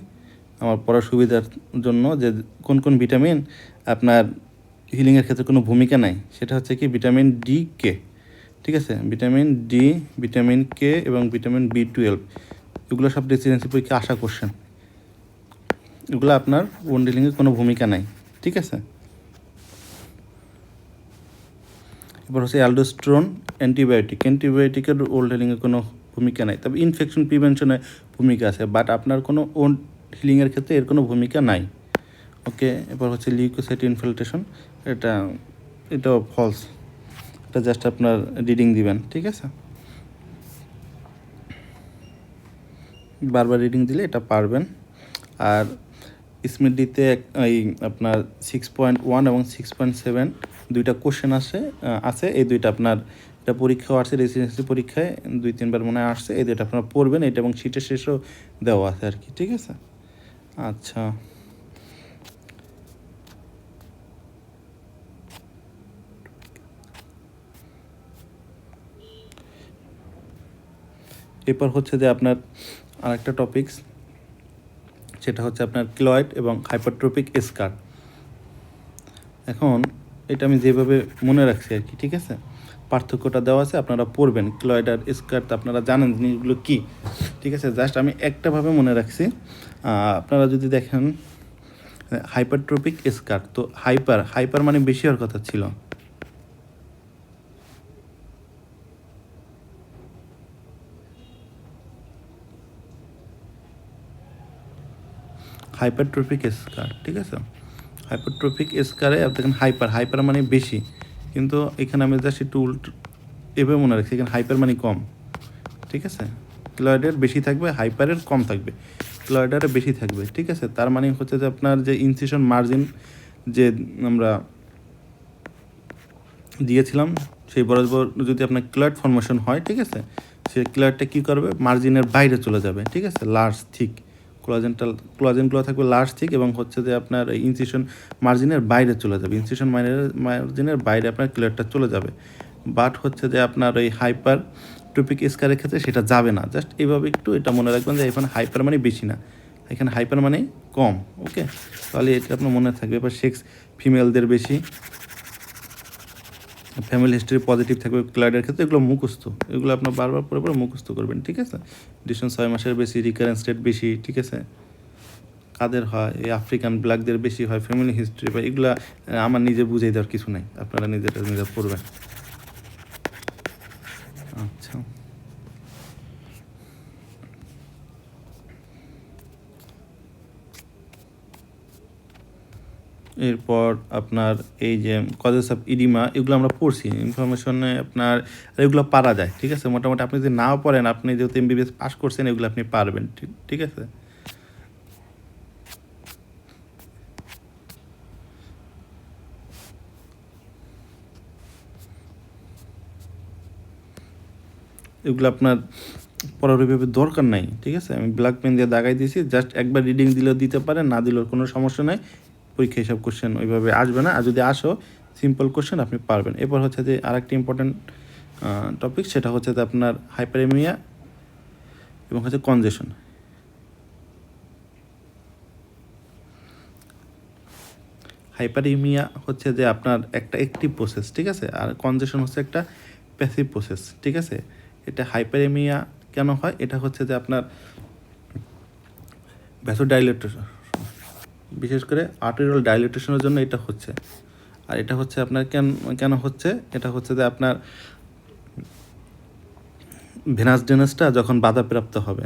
[SPEAKER 1] আমার পড়ার সুবিধার জন্য, যে কোন কোন ভিটামিন আপনার হিলিংয়ের ক্ষেত্রে কোনো ভূমিকা নাই। সেটা হচ্ছে কি ভিটামিন ডি কে, ঠিক আছে, ভিটামিন ডি, ভিটামিন কে এবং ভিটামিন B12, এগুলো সব রেসিডেন্সি পরীক্ষা আশা করছেন, এগুলো আপনার ওন্ড হিলিংয়ের কোনো ভূমিকা নাই, ঠিক আছে। এবার হচ্ছে অ্যালডোস্টেরন অ্যান্টিবায়োটিকের ওল্ড হিলিংয়ের কোনো ভূমিকা নাই, তবে ইনফেকশন প্রিভেনশনে ভূমিকা আছে, বাট আপনার কোনো ওল্ড হিলিংয়ের ক্ষেত্রে এর কোনো ভূমিকা নাই, ওকে। এবার হচ্ছে লিউকোসাইট ইনফিল্ট্রেশন, এটাও ফলস, এটা জাস্ট আপনার রিডিং দিবেন, ঠিক আছে, বারবার রিডিং দিলে এটা পারবেন। আর স্মিডিতে এই আপনার 6.1 এবং 6.7 দুইটা কোশ্চেন আছে, এই দুইটা আপনার এটা পরীক্ষাও আসছে, রেসিডেন্সি পরীক্ষায় 2-3 বার মনে হয় আসছে, এই দুইটা আপনারা পড়বেন, এটা এবং শীটের শেষেও দেওয়া আছে আর কি, ঠিক আছে। আচ্ছা, এরপর হচ্ছে যে আপনার আরেকটা টপিকস, সেটা হচ্ছে আপনার কিলয়েড এবং হাইপারট্রপিক স্কার। এখন এটা আমি যেভাবে মনে রাখছি আর কি, ঠিক আছে, পার্থক্যটা দেওয়া আছে, আপনারা পড়বেন। কিলয়েড আর স্কার তো আপনারা জানেন জিনিসগুলো কী, ঠিক আছে, জাস্ট আমি একটাভাবে মনে রাখছি। আপনারা যদি দেখেন হাইপারট্রপিক স্কার, তো হাইপার মানে বেশি হওয়ার কথা ছিল, হাইপারট্রপিক স্কার, ঠিক আছে। হাইপারট্রপিক স্কারে দেখেন হাইপার মানে বেশি, কিন্তু এখানে আমি জাস্ট একটু এভাবে মনে রাখছি, এখানে হাইপার মানে কম, ঠিক আছে, ক্লয়েডের বেশি থাকবে, হাইপারের কম থাকবে, ক্লয়েডের বেশি থাকবে, ঠিক আছে। তার মানে হচ্ছে যে আপনার যে ইনসিশন মার্জিন যে আমরা দিয়েছিলাম সেই বরাবর যদি আপনার ক্লয়েড ফর্মেশন হয়, ঠিক আছে, সেই ক্লয়েডটা কী করবে, মার্জিনের বাইরে চলে যাবে, ঠিক আছে, লার্জ থিক কোলাজেনগুলো থাকবে লার্জ থিক, এবং হচ্ছে যে আপনার ইনসিশন মার্জিনের বাইরে চলে যাবে, ইনসিশন মার্জিনের বাইরে আপনার ক্লয়েডটা চলে যাবে। বাট হচ্ছে যে আপনার ওই হাইপার টপিক স্কারের ক্ষেত্রে সেটা যাবে না। জাস্ট এইভাবে একটু এটা মনে রাখবেন যে এখানে হাইপার মানে বেশি না, এখানে হাইপার মানে কম। ওকে, তাহলে এটা আপনার মনে থাকবে। এবার সেক্স ফিমেলদের বেশি, ফ্যামিলি হিস্ট্রি পজিটিভ থাকবে ক্লায়েডের ক্ষেত্রে, এগুলো মুখস্থ, এগুলো আপনার বারবার পরে পরে মুখস্থ করবেন, ঠিক আছে। ডিউরেশন 6 মাসের বেশি, রিকারেন্স রেট বেশি, ঠিক আছে। কাদের হয়, এই আফ্রিকান ব্ল্যাকদের বেশি হয়, ফ্যামিলি হিস্ট্রি বা এগুলা আমার নিজে বুঝিয়ে দেওয়ার কিছু নাই, আপনারা নিজে পড়বেন। আচ্ছা, এরপর আপনার এই যে কজেস অফ ইডিমা, এগুলো আমরা পড়ছি ইনফরমেশনে, আপনার এগুলো পারা যায়, ঠিক আছে। মোটামুটি আপনি যদি নাও পড়েন, আপনি যেহেতু এমবিবিএস পাস করছেন, এগুলো আপনি পারবেন, ঠিক আছে। এগুলো আপনার পড়ার ওইভাবে দরকার নাই, ঠিক আছে। আমি ব্ল্যাক পেন দিয়ে দাগাই দিয়েছি, জাস্ট একবার রিডিং দিলেও দিতে পারেন, না দিলেও কোনো সমস্যা নাই। পরীক্ষা হিসাব কোশ্চেন ওইভাবে আসবে না, আর যদি আসো সিম্পল কোশ্চেন আপনি পারবেন। এরপর হচ্ছে যে আরেকটি ইম্পর্টেন্ট টপিক, সেটা হচ্ছে যে আপনার হাইপারেমিয়া এবং হচ্ছে কনজেশন। হাইপারেমিয়া হচ্ছে যে আপনার একটা অ্যাক্টিভ প্রসেস, ঠিক আছে, আর কনজেশন হচ্ছে একটা প্যাসিভ প্রসেস, ঠিক আছে। এটা হাইপারেমিয়া কেন হয়, এটা হচ্ছে যে আপনার ভ্যাসোডাইলেটেশন, বিশেষ করে আর্টেরিয়াল ডাইলেটেশনের জন্য এটা হচ্ছে। আর এটা হচ্ছে আপনার কেন হচ্ছে, এটা হচ্ছে যে আপনার ভেনাস ডেনাসটা যখন বাধাপ্রাপ্ত হবে,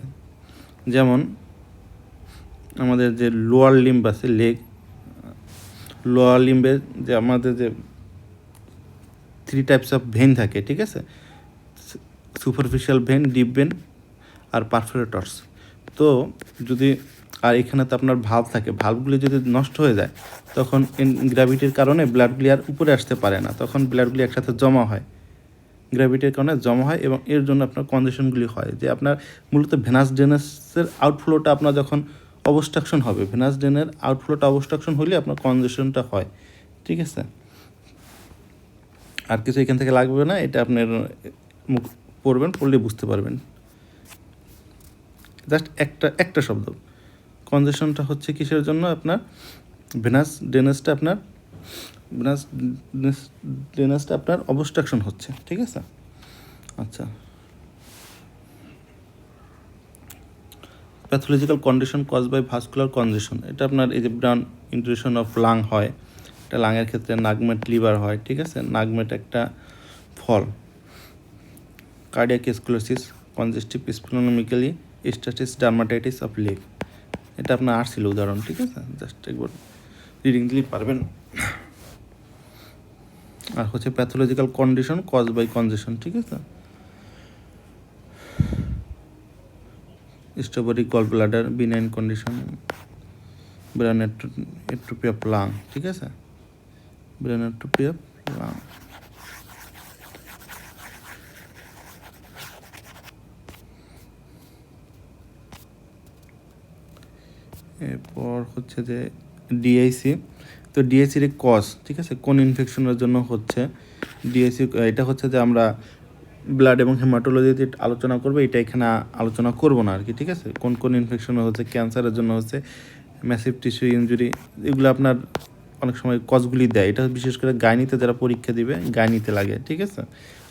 [SPEAKER 1] যেমন আমাদের যে লোয়ার লিম্ব আছে, লোয়ার লিম্বে যে আমাদের যে 3 টাইপস অফ ভেন থাকে, ঠিক আছে, সুপারফিশিয়াল ভেন, ডিপ ভেন আর পারফোরেটরস। তো যদি আর এখানে তো আপনার ভাল্ব থাকে, ভাল্বগুলি যদি নষ্ট হয়ে যায়, তখন গ্র্যাভিটির কারণে ব্লাডগুলি আর উপরে আসতে পারে না, তখন ব্লাডগুলি একসাথে জমা হয়, গ্র্যাভিটির কারণে জমা হয়, এবং এর জন্য আপনার কনজেশনগুলি হয়। যে আপনার মূলত ভেনাস ড্রেনেসের আউটফ্লোটা আপনার যখন অবস্ট্রাকশন হবে, ভেনাস ড্রেনের আউটফ্লোটা অবস্ট্রাকশন হলে আপনার কনজেশনটা হয়, ঠিক আছে। আর কিছু এখান থেকে লাগবে না, এটা আপনার পড়বেন, পড়লে বুঝতে পারবেন। জাস্ট একটা শব্দ, কনজেশনটা হচ্ছে কিসের জন্য, আপনার ভেনাস ড্রেনেজটা আপনার অবস্ট্রাকশন হচ্ছে, ঠিক আছে। আচ্ছা, pathological condition cause by vascular congestion, এটা আপনার এই যে ব্রাউন ইন্ট্রুশন অফ লাং হয়, এটা লাংয়ের ক্ষেত্রে নাগমেট লিভার হয়, ঠিক আছে। নাগমেট একটা ফল, cardiac sclerosis, congestive splenomegaly, stasis dermatitis of leg, এটা আপনার আসছিল উদাহরণ, ঠিক আছে। জাস্ট একবার রিডিং দিলেই পারবেন। আর হচ্ছে pathological condition cause by congestion, ঠিক আছে। Strawberry gall bladder, benign condition, brown atrophy of lung, ঠিক আছে, ব্রেন এট্রোপি অফ লাং। এরপর হচ্ছে যে ডিআইসি, তো ডিআইসির কজ, ঠিক আছে, কোন ইনফেকশনের জন্য হচ্ছে ডিআইসি, এটা হচ্ছে যে আমরা ব্লাড এবং হেমাটোলজিতে আলোচনা করবো, এটা এখানে আলোচনা করবো না আর কি, ঠিক আছে। কোন ইনফেকশন হচ্ছে, ক্যান্সারের জন্য হচ্ছে, ম্যাসিভ টিস্যু ইনজুরি, এগুলো আপনার অনেক সময় কজগুলি দেয়, এটা বিশেষ করে গাইনিতে যারা পরীক্ষা দিবে গাইনিতে লাগে, ঠিক আছে।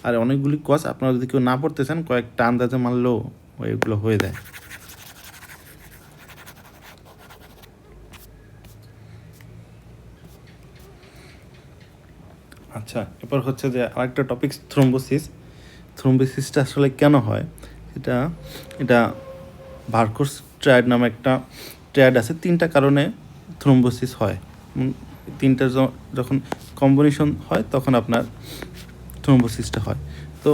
[SPEAKER 1] আর অনেকগুলি কজ আপনারা যদি কেউ না পড়তে চান, কয়েকটা আন্দাজে মারলেও এগুলো হয়ে যায়। আচ্ছা, এরপর হচ্ছে যে আরেকটা টপিক, থ্রোম্বোসিসটা আসলে কেন হয়, এটা ভার্কোস ট্রায়াড নামে একটা ট্রায়াড আছে, 3টা কারণে থ্রোম্বোসিস হয়। তিনটার যখন কম্বিনেশন হয় তখন আপনার থ্রোম্বোসিসটা হয়। তো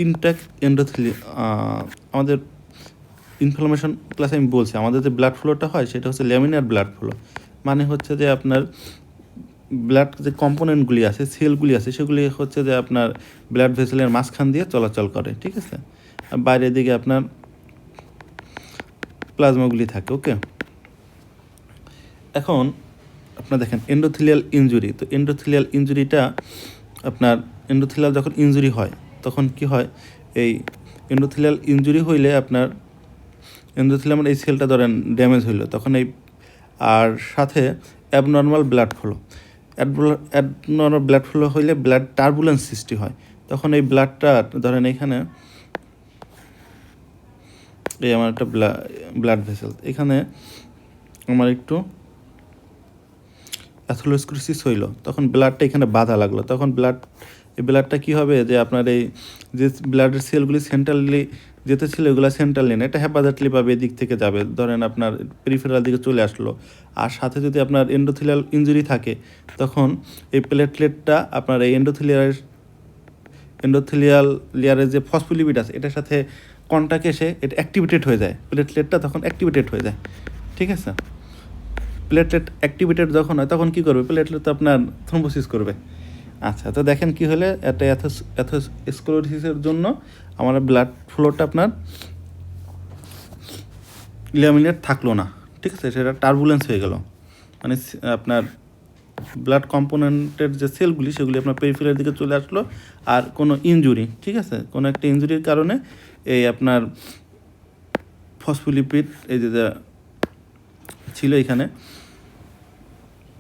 [SPEAKER 1] ইনট্যাক্ট এন্ডোথেলিয়াল আমাদের ইনফ্লামেশন ক্লাসে আমি বলছি আমাদের যে ব্লাড ফ্লোটা হয় সেটা হচ্ছে ল্যামিনার ব্লাড ফ্লো, মানে হচ্ছে যে আপনার ব্লাড যে কম্পোনেন্টগুলি আছে, সেলগুলি আছে, সেগুলি হচ্ছে যে আপনার ব্লাড ভেসেলের মাঝখান দিয়ে চলাচল করে, ঠিক আছে। আর বাইরের দিকে আপনার প্লাজমাগুলি থাকে। ওকে, এখন আপনার দেখেন এন্ডোথেলিয়াল ইনজুরি। তো এন্ডোথেলিয়াল ইনজুরিটা আপনার এন্ডোথেলিয়াল যখন ইনজুরি হয় তখন কি হয়, এই এন্ডোথেলিয়াল ইনজুরি হইলে আপনার এন্ডোথেলিয়ামের এই সেলটা ধরেন ড্যামেজ হইলো, তখন এই আর সাথে abnormal blood flow, abnormal blood flow হইলে ব্লাড টার্বুলেন্স সৃষ্টি হয়। তখন এই ব্লাডটা ধরেন এখানে এই আমার একটা ব্লাড ভেসেল, এখানে আমার একটু অ্যাথেরোস্ক্লেরোসিস হইলো, তখন ব্লাডটা এখানে বাধা লাগলো, তখন এই ব্লাডটা কী হবে যে আপনার এই যে ব্লাডের সেলগুলি সেন্ট্রালি যেতে ছিল এগুলো সেন্ট্রালি না, এটা হ্যাপাজাটলি পাবে এদিক থেকে যাবে, ধরেন আপনার পেরিফেরাল দিকে চলে আসলো। আর সাথে যদি আপনার এন্ডোথেলিয়াল ইনজুরি থাকে তখন এই প্লেটলেটটা আপনার এই এন্ডোথেলিয়াল লেয়ারের যে ফসফোলিপিড আছে এটার সাথে কন্টাক্ট এসে এটা অ্যাক্টিভেটেড হয়ে যায়, প্লেটলেটটা তখন অ্যাক্টিভেটেড হয়ে যায়, ঠিক আছে। প্লেটলেট অ্যাক্টিভেটেড যখন হয় তখন কী করবে, প্লেটলেট তো আপনার থ্রোম্বোসিস করবে। আচ্ছা, তো দেখেন কি হলে একটা অ্যাথেরোস্ক্লেরোসিসের জন্য আমার ব্লাড ফ্লোটা আপনার ল্যামিনেট থাকলো না, ঠিক আছে, সেটা টার্বুলেন্স হয়ে গেল, মানে আপনার ব্লাড কম্পোনেন্টের যে সেলগুলি সেগুলি আপনার পেরিফেরাল দিকে চলে আসলো। আর কোনো ইনজুরি, ঠিক আছে, কোনো একটা ইনজুরির কারণে এই আপনার ফসফোলিপিড এই যে ছিল এখানে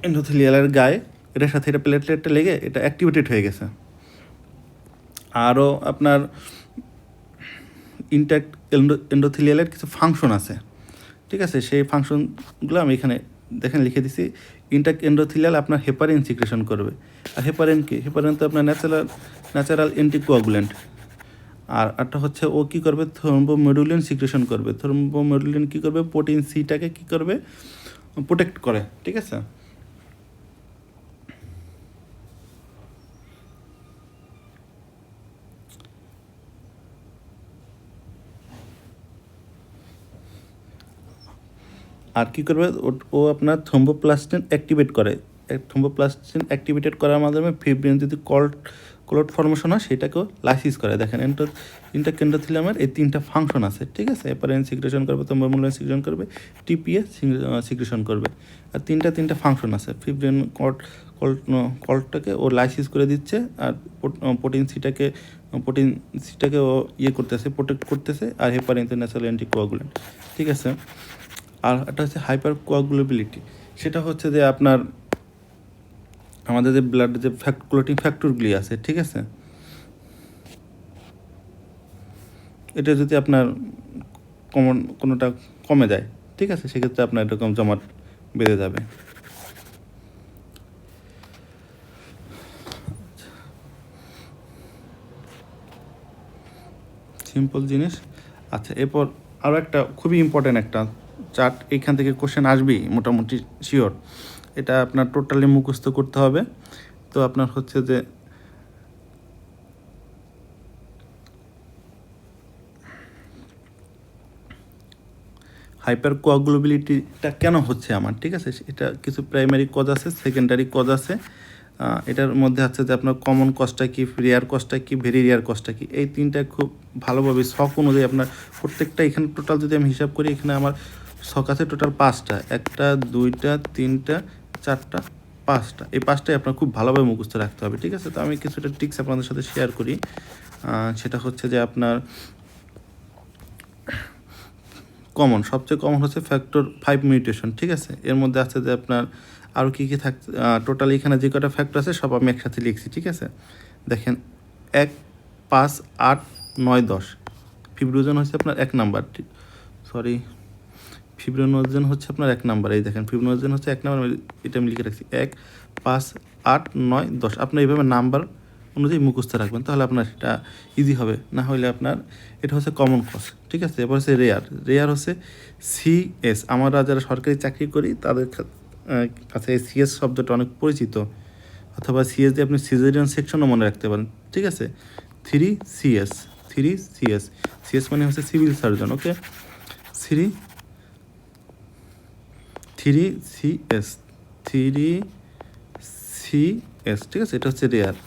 [SPEAKER 1] এন্ডোথেলিয়ালের গায়ে, এটার সাথে এটা প্লেটলেটটা লেগে এটা অ্যাক্টিভেটেড হয়ে গেছে। আরও আপনার ইনট্যাক্ট এন্ডোথেলিয়ালের কিছু ফাংশন আছে, ঠিক আছে, সেই ফাংশনগুলো আমি এখানে দেখেন লিখে দিছি। ইনট্যাক্ট এন্ডোথেলিয়াল আপনার হেপারিন সিক্রেশন করবে। আর হেপারিন কি, হেপারিন তো আপনার ন্যাচারাল অ্যান্টিকোয়াগুলেন্ট। আর একটা হচ্ছে ও কী করবে, থ্রোম্বোমেডুলিন সিক্রেশন করবে। থ্রোম্বোমেডুলিন কী করবে, প্রোটিন সিটাকে কী করবে, প্রোটেক্ট করে, ঠিক আছে। আর কী করবে, ও আপনার থ্রোম্বোপ্লাস্টিন অ্যাক্টিভেট করে। থ্রোম্বোপ্লাস্টিন অ্যাক্টিভেটেড করার মাধ্যমে ফিব্রিন যদি ক্লট ফর্মেশন হয় সেটাকেও লাইসিস করে। দেখেন ইনট্যাক্ট এন্ডোথেলিয়ামের এই তিনটা ফাংশন আছে, ঠিক আছে। হেপারিন সিক্রেশন করবে, থ্রোম্বোমেডুলিন সিক্রেশন করবে, টিপিএ সিক্রেশন করবে। আর তিনটা ফাংশন আছে। ফিব্রিন কলটাকে ও লাইসিস করে দিচ্ছে, আর প্রোটিন সিটাকে ও করতেছে, প্রোটেক্ট করতেছে। আর হেপারিন তো ন্যাচারাল অ্যান্টিকোয়াগুলেন্ট, ঠিক আছে। আর একটা হচ্ছে হাইপার কোয়াগুলেবিলিটি, সেটা হচ্ছে যে আপনার আমাদের যে ব্লাডের যে ক্লটিং ফ্যাক্টরগুলি আছে, ঠিক আছে, এটা যদি আপনার কোনোটা কমে যায়, ঠিক আছে, সেক্ষেত্রে আপনার এরকম জমাট বেঁধে যাবে। সিম্পল জিনিস। আচ্ছা, এরপর আরও একটা খুবই ইম্পর্ট্যান্ট একটা চার্ট, এইখান থেকে কোশ্চেন আসবেই মোটামুটি শিওর। এটা আপনার টোটালি মুখস্থ করতে হবে। তো আপনার হচ্ছে যে হাইপার কোয়াগুলেবিলিটিটা কেন হচ্ছে আমার, ঠিক আছে, এটা কিছু প্রাইমারি কজ আছে, সেকেন্ডারি কজ আছে। এটার মধ্যে আছে যে আপনার কমন কজটা কি, রেয়ার কজটা কি, ভেরি রেয়ার কজটা কি, এই তিনটা খুব ভালোভাবে শখ অনুযায়ী আপনার প্রত্যেকটা এখানে টোটাল যদি আমি হিসাব করি, এখানে আমার শখ আছে টোটাল 5টা, 1টা 2টা 3টা 4টা 5টা, এই 5টাই আপনার খুব ভালোভাবে মুখস্থ রাখতে হবে, ঠিক আছে। তো আমি কিছুটা ট্রিক্স আপনাদের সাথে শেয়ার করি। সেটা হচ্ছে যে আপনার সবচেয়ে কমন হচ্ছে ফ্যাক্টর 5 মিউটেশন, ঠিক আছে। এর মধ্যে আছে যে আপনার আরও কী কী থাকছে, টোটালি এখানে যে কটা ফ্যাক্টর আছে সব আমি একসাথে লিখছি, ঠিক আছে। দেখেন 1 5 8 9 10, ফিব্রিনোজেন হচ্ছে আপনার 1 নাম্বার, ফিব্রিনোজেন হচ্ছে আপনার 1 নাম্বার। এই দেখেন ফিব্রিনোজেন হচ্ছে 1 নাম্বার, এটা আমি লিখে রাখছি 1 5 8 9 10। আপনি এইভাবে নাম্বার অনুযায়ী মুখস্থ রাখবেন, তাহলে আপনার এটা ইজি হবে। না হলে আপনার এটা হচ্ছে কমন কজ, ঠিক আছে। এরপর হচ্ছে রেয়ার হচ্ছে সিএস। আমরা যারা সরকারি চাকরি করি কাছে এই সিএস শব্দটা অনেক পরিচিত, অথবা সিএস দিয়ে আপনি সিজারিয়ান সেকশনও মনে রাখতে পারেন, ঠিক আছে। 3 সিএস, 3 সিএস, সিএস মানে হচ্ছে সিভিল সার্জন, ওকে। 3 সিএস, 3 সিএস, ঠিক আছে। এটা হচ্ছে রেয়ার,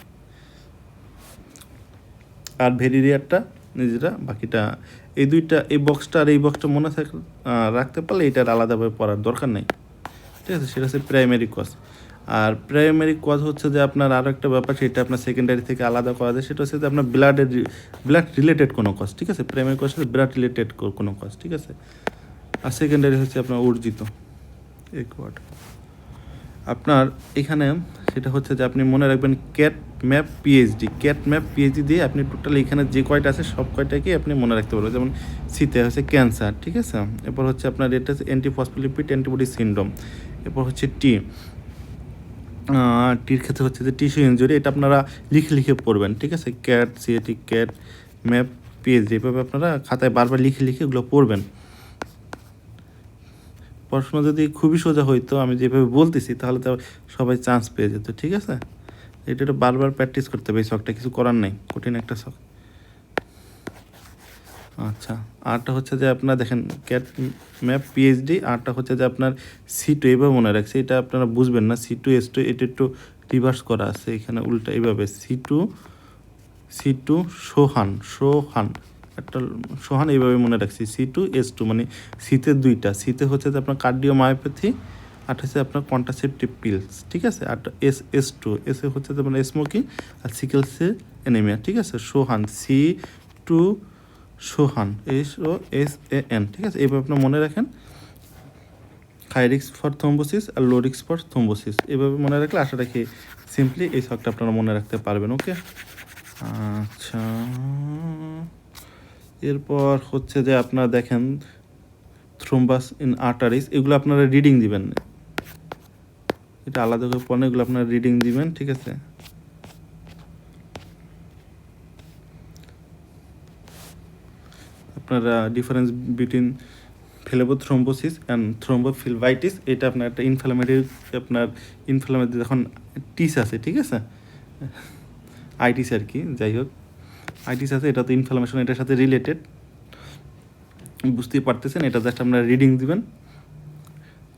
[SPEAKER 1] আর ভেরি রেয়ারটা নিজেরা বাকিটা, এই দুইটা, এই বক্সটা আর এই বক্সটা মনে রাখতে পারলে এটার আলাদাভাবে পড়ার দরকার নেই, ঠিক আছে। সেটা হচ্ছে প্রাইমারি কজ। আর প্রাইমারি কজ হচ্ছে যে আপনার আরও একটা ব্যাপার, সেটা আপনার সেকেন্ডারি থেকে আলাদা করা যায়, সেটা হচ্ছে যে আপনার ব্লাড রিলেটেড কোনো কজ, ঠিক আছে। প্রাইমারি কজ হচ্ছে ব্লাড রিলেটেড কোনো কজ, ঠিক আছে। আর সেকেন্ডারি হচ্ছে আপনার অর্জিত ওয়ার্ড আপনার এখানে, সেটা হচ্ছে যে আপনি মনে রাখবেন cat map PhD, cat map PhD দিয়ে আপনি টোটাল এখানে যে কয়টা আছে সব কয়টাকেই আপনি মনে রাখতে পারবেন। যেমন সিতে হচ্ছে ক্যান্সার, ঠিক আছে। এরপর হচ্ছে আপনার এটা হচ্ছে অ্যান্টিফসফোলিপিড অ্যান্টিবডি সিনড্রোম। এরপর হচ্ছে টির ক্ষেত্রে হচ্ছে যে টিস্যু ইনজুরি, এটা আপনারা লিখে পড়বেন, ঠিক আছে। Cat CAT, cat map PhD, এভাবে আপনারা খাতায় বারবার লিখে এগুলো পড়বেন। পড়াশোনা যদি খুবই সোজা হইতো, আমি যেভাবে বলতেছি, তাহলে তো সবাই চান্স পেয়ে যেত, ঠিক আছে। এটা বারবার প্র্যাকটিস করতে হবে, এই শখটা কিছু করার নেই, কঠিন একটা শখ। আচ্ছা, আরটা হচ্ছে যে আপনার দেখেন ক্যাট ম্যাপ পিএইচডি, আরটা হচ্ছে যে আপনার C2, এইভাবে মনে রাখছে, এটা আপনারা বুঝবেন না। C2 S2 এটা একটু রিভার্স করা আছে এখানে, উল্টা এইভাবে C2 সোহান একটা সোহান, এইভাবে মনে রাখছি। C2S2 মানে সিতে দুইটা, সিতে হচ্ছে যে আপনার কার্ডিওমায়োপ্যাথি, আর হচ্ছে আপনার কন্ট্রাসেপটিভ পিলস, ঠিক আছে। আর S2 এসে হচ্ছে যে আপনার স্মোকিং আর সিকেল সেল অ্যানিমিয়া, ঠিক আছে। সোহান SOSAN, ঠিক আছে। এইভাবে আপনার মনে রাখেন। হাই রিস্ক ফর থ্রম্বোসিস আর লো রিস্ক ফর থ্রম্বোসিস, এভাবে মনে রাখলে আশা রাখি সিম্পলি এই শখটা আপনারা মনে রাখতে পারবেন, ওকে। আচ্ছা, এরপর হচ্ছে যে আপনারা দেখেন থ্রোম্বাস ইন আর্টারিস, এগুলো আপনারা রিডিং দিবেন, এটা আলাদা করে পড়েন, এগুলো আপনারা রিডিং দিবেন, ঠিক আছে। আপনারা ডিফারেন্স বিটুইন ফ্লেবোথ্রম্বোসিস অ্যান্ড থ্রোম্বোফিলভাইটিস, এটা আপনার একটা ইনফ্লামেটরি যখন টিস আছে, ঠিক আছে, আইটিস আর কি, যাই হোক আইটিস আছে, এটা তো ইনফ্লামেশন, এটার সাথে রিলেটেড, বুঝতেই পারতেছেন। এটা জাস্ট আপনারা রিডিং দিবেন,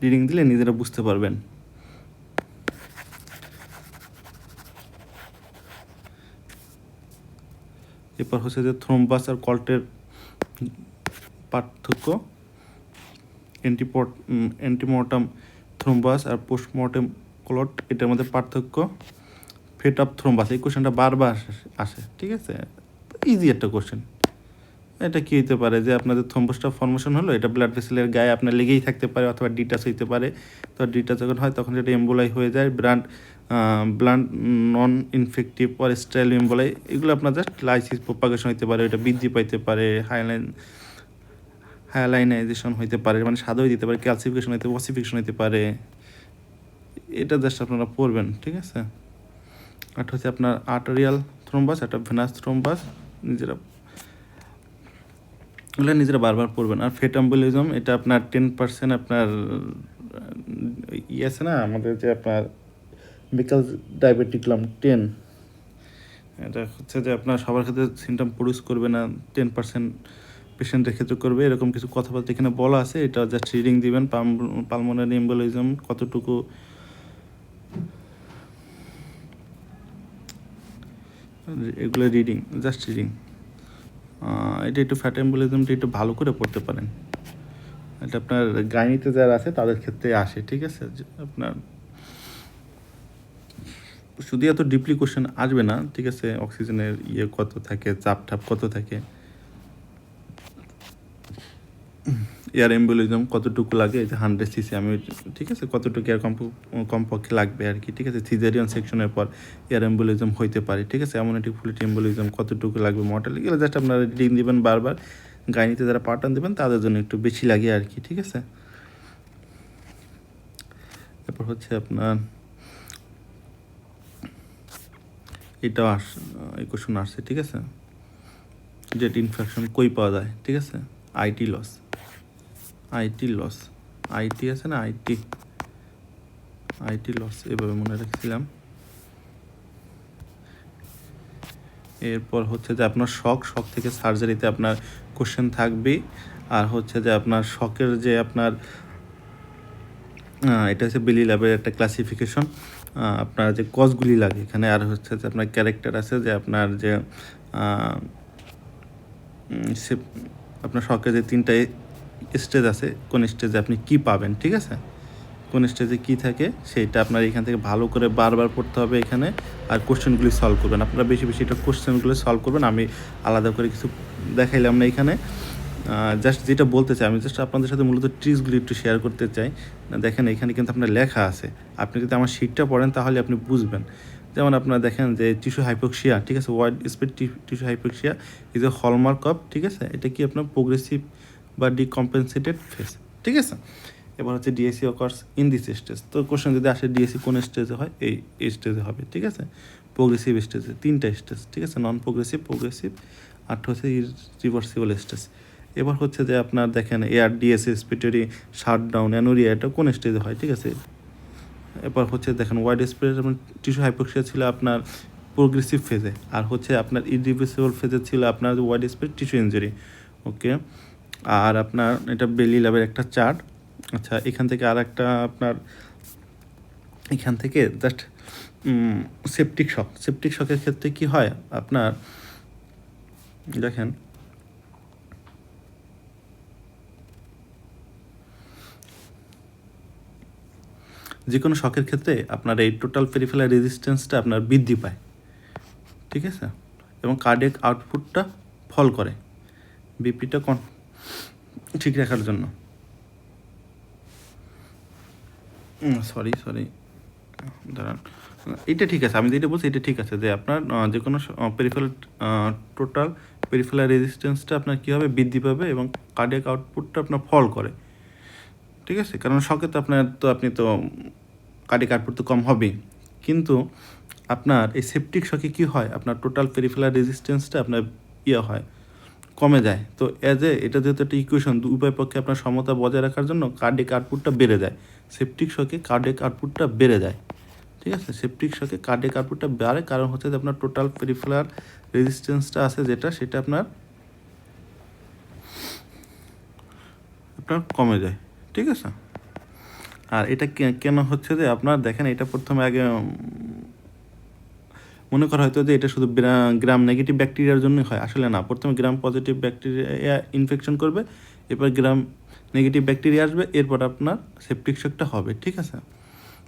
[SPEAKER 1] রিডিং দিলে নিজেরা বুঝতে পারবেন। এরপর হচ্ছে যে থ্রোম্বাস আর কল্টের পার্থক্য, অ্যান্টিমর্টাম থ্রোম্বাস আর পোস্টমর্টেম ক্লট, এটার মধ্যে পার্থক্য। ফেট অফ থ্রোম্বাস, এই কোশ্চেনটা বারবার আসে, ঠিক আছে। ইজি একটা কোশ্চেন। এটা কী হতে পারে যে আপনাদের থ্রোম্বোসটা ফর্মেশন হলো, এটা ব্লাড ভেসেলের গায়ে আপনার লেগেই থাকতে পারে, অথবা ডিটাচ হইতে পারে। তো ডিটাচ যখন হয় তখন সেটা এম্বোলাই হয়ে যায়, bland non infective or sterile emboli, এগুলো আপনার জাস্ট লাইসিস প্রোপাগেশন হতে পারে, এটা বৃদ্ধি পাইতে পারে, হায়ালাইনাইজেশন হইতে পারে, মানে সাদা হয়ে দিতে পারে, ক্যালসিফিকেশন হইতে ওসিফিকেশন হইতে পারে, এটা জাস্ট আপনারা পড়বেন, ঠিক আছে। আর হচ্ছে আপনার আর্টেরিয়াল থ্রোম্বাস, একটা ভেনাস থ্রোম্বাস, নিজেরা বারবার পড়বেন। আর ফেট এম্বোলিজম, এটা আপনার 10% আপনার আছে না আমাদের যে আপনার বিকাল ডায়াবেটিকলাম 10, এটা হচ্ছে যে আপনার সবার ক্ষেত্রে সিমটম প্রডিউস করবে না, 10% পেশেন্টের ক্ষেত্রে করবে, এরকম কিছু কথাবার্তা এখানে বলা আছে। এটা জাস্ট রিডিং দিবেন। পালমোনারি এম্বোলিজম কতটুকু, এগুলো রিডিং, জাস্ট রিডিং। এটা একটু ফ্যাট এম্বোলিজমটা একটু ভালো করে পড়তে পারেন, এটা আপনার গাইনিতে যারা আছে তাদের ক্ষেত্রে আসে, ঠিক আছে। আপনার শুধু এত ডিপলি কোশ্চেন আসবে না, ঠিক আছে। অক্সিজেনের কত থাকে, চাপ কত থাকে, এয়ার এম্বোলিজম কতটুকু লাগে, এই যে 100 cc, আমি ঠিক আছে কতটুকু এয়ার কমপক্ষে লাগবে আর কি, ঠিক আছে। সিজারিয়ান সেকশনের পর এয়ার এম্বোলিজম হইতে পারে, ঠিক আছে। অ্যামনিওটিক ফ্লুইড এম্বোলিজম কতটুকু লাগবে, মর্টাল, এগুলো জাস্ট আপনারা রিডিং দিবেন বারবার। গাইনিতে যারা পার্টান দেবেন তাদের জন্য একটু বেশি লাগে আর কি, ঠিক আছে। তারপর হচ্ছে আপনার এটাও এই কোশ্চেন আসছে, ঠিক আছে। জেট ইনফেকশন কই পাওয়া যায়, ঠিক আছে। আইটি লস, আইটি আছে না, আইটি লস এভাবে মনে রাখছিলাম। এরপর হচ্ছে যে আপনার শক থেকে সার্জারিতে আপনার কোশ্চেন থাকবেই। আর হচ্ছে যে আপনার শকের যে আপনার এটা হচ্ছে বেলি ল্যাবের একটা ক্লাসিফিকেশন, আপনার যে কজগুলি লাগে এখানে। আর হচ্ছে যে আপনার ক্যারেক্টার আছে যে আপনার যে আপনার শখের যে 3টা স্টেজ আছে, কোন স্টেজে আপনি কি পাবেন, ঠিক আছে, কোন স্টেজে কী থাকে সেইটা আপনার এখান থেকে ভালো করে বারবার পড়তে হবে এখানে। আর কোশ্চেনগুলি সলভ করবেন, আপনারা বেশি বেশি এটা কোশ্চেনগুলো সলভ করবেন। আমি আলাদা করে কিছু দেখাইলাম না এখানে, জাস্ট যেটা বলতে চাই আমি, জাস্ট আপনাদের সাথে মূলত ট্রিক্সগুলি একটু শেয়ার করতে চাই। দেখেন এখানে কিন্তু আপনার লেখা আছে, আপনি যদি আমার শিটটা পড়েন তাহলে আপনি বুঝবেন। যেমন আপনারা দেখেন যে টিস্যু হাইপোক্সিয়া, ঠিক আছে, wide spread tissue hypoxia is a hallmark of, ঠিক আছে, এটা কি আপনার প্রোগ্রেসিভ বা ডিকম্পেনসেটেড ফেস, ঠিক আছে। এবার হচ্ছে DAC occurs in this stage. তো কোশ্চেন যদি আসে ডিএসি কোন স্টেজে হয়, এই স্টেজে হবে, ঠিক আছে, প্রোগ্রেসিভ স্টেজে 3টা স্টেজ, ঠিক আছে, নন প্রোগ্রেসিভ, প্রোগ্রেসিভ, আর হচ্ছে রিভার্সিবল স্টেজ। এবার হচ্ছে যে আপনার দেখেন ARDS রেসপিরেটরি শাটডাউন অ্যানোরিয়া, এটা কোন স্টেজে হয়, ঠিক আছে। এবার হচ্ছে দেখেন ওয়াইড স্প্রেড টিস্যু হাইপোক্সিয়া ছিল আপনার প্রোগ্রেসিভ ফেজে, আর হচ্ছে আপনার ইরিভার্সিবল ফেজে ছিল আপনার ওয়াইড স্প্রেড টিস্যু ইনজুরি, ওকে। আর আপনার এটা বেলি ল্যাবের একটা চার্ট। আচ্ছা, এখান থেকে আর একটা আপনার এখান থেকে জাস্ট সেপটিক শকের ক্ষেত্রে কি হয় আপনার দেখেন, যে কোনো শকের ক্ষেত্রে আপনার এই টোটাল পেরিফেরাল রেজিস্ট্যান্সটা আপনার বৃদ্ধি পায়, ঠিক আছে, এবং কার্ডিয়াক আউটপুটটা ফল করে বিপিটা ঠিক রাখার জন্য। সরি দাঁড়ান, এটা ঠিক আছে, আমি যেটা বলছি এটা ঠিক আছে যে আপনার যে কোনো পেরিফেরাল টোটাল পেরিফেরাল রেজিস্ট্যান্সটা আপনার কী হবে, বৃদ্ধি পাবে এবং কার্ডিয়াক আউটপুটটা আপনার ফল করে, ঠিক আছে। কারণ শকে তো আপনি তো কার্ডিয়াক আউটপুট তো কম হবেই, কিন্তু আপনার এই সেপটিক শকে কী হয়, আপনার টোটাল পেরিফেরাল রেজিস্ট্যান্সটা আপনার হয়, কমে যায়। তো এটা যেহেতু একটা ইকুয়েশন, উভয় পক্ষে আপনার সমতা বজায় রাখার জন্য কার্ডিয়াক আউটপুটটা বেড়ে যায়। সেপটিক শকে কার্ডিয়াক আউটপুটটা বেড়ে যায়, ঠিক আছে, সেপটিক শকে কার্ডিয়াক আউটপুটটা বাড়ে, কারণ হচ্ছে যে আপনার টোটাল পেরিফেরাল রেজিস্ট্যান্সটা আছে সেটা আপনার কমে যায়, ঠিক আছে। আর এটা কেন হচ্ছে যে আপনার দেখেন, এটা প্রথমে আগে মনে করা হয়তো যে এটা শুধু গ্রাম নেগেটিভ ব্যাকটেরিয়ার জন্যই হয়, আসলে না। প্রথমে গ্রাম পজিটিভ ব্যাকটেরিয়া ইনফেকশন করবে, এরপর গ্রাম নেগেটিভ ব্যাকটেরিয়া আসবে, এরপর আপনার সেপটিক শকটা হবে, ঠিক আছে।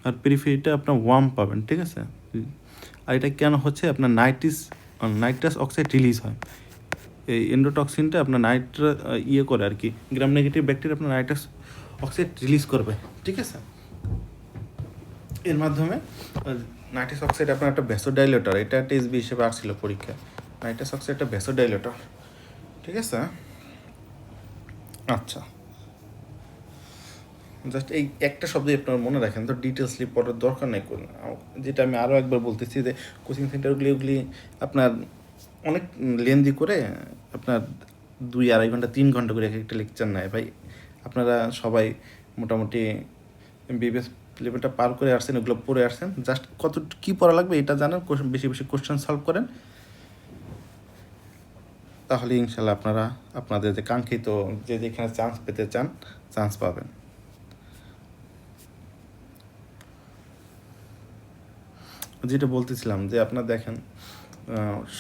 [SPEAKER 1] আর পেরিফেরিটা আপনার ওয়ার্ম পাবেন, ঠিক আছে। আর এটা কেন হচ্ছে, আপনার নাইট্রাস অক্সাইড রিলিজ হয়, এই এন্ডোটক্সিনটা আপনার করে আর কি, গ্রাম নেগেটিভ ব্যাকটেরিয়া আপনার নাইট্রাস অক্সাইড রিলিজ করবে, ঠিক আছে। এর মাধ্যমে নাইট্রাস অক্সাইড আপনার একটা ভ্যাসোডাইলেটর, এটা একটা এসবি হিসেবে আসছিল পরীক্ষায়, নাইট্রাস অক্সাইড একটা ভ্যাসোডাইলেটর, ঠিক আছে। আচ্ছা, জাস্ট এই একটা শব্দই আপনার মনে রাখেন, তো ডিটেলসলি পড়ার দরকার নেই। যেটা আমি আরও একবার বলতেছি যে কোচিং সেন্টারগুলি ওগুলি আপনার অনেক লেন্দি করে আপনার 2-2.5 ঘন্টা 3 ঘন্টা করে একটা লেকচার নেয় ভাই। আপনারা সবাই মোটামুটি বিবিএস লেভেলটা পার করে আসছেন, ওগুলো পড়ে আসছেন, জাস্ট কী পড়া লাগবে এটা জানেন, বেশি বেশি কোশ্চেন সলভ করেন, তাহলে ইনশাল্লাহ আপনারা আপনাদের যে কাঙ্ক্ষিত যেখানে চান্স পেতে চান চান্স পাবেন। যেটা বলতেছিলাম যে আপনার দেখেন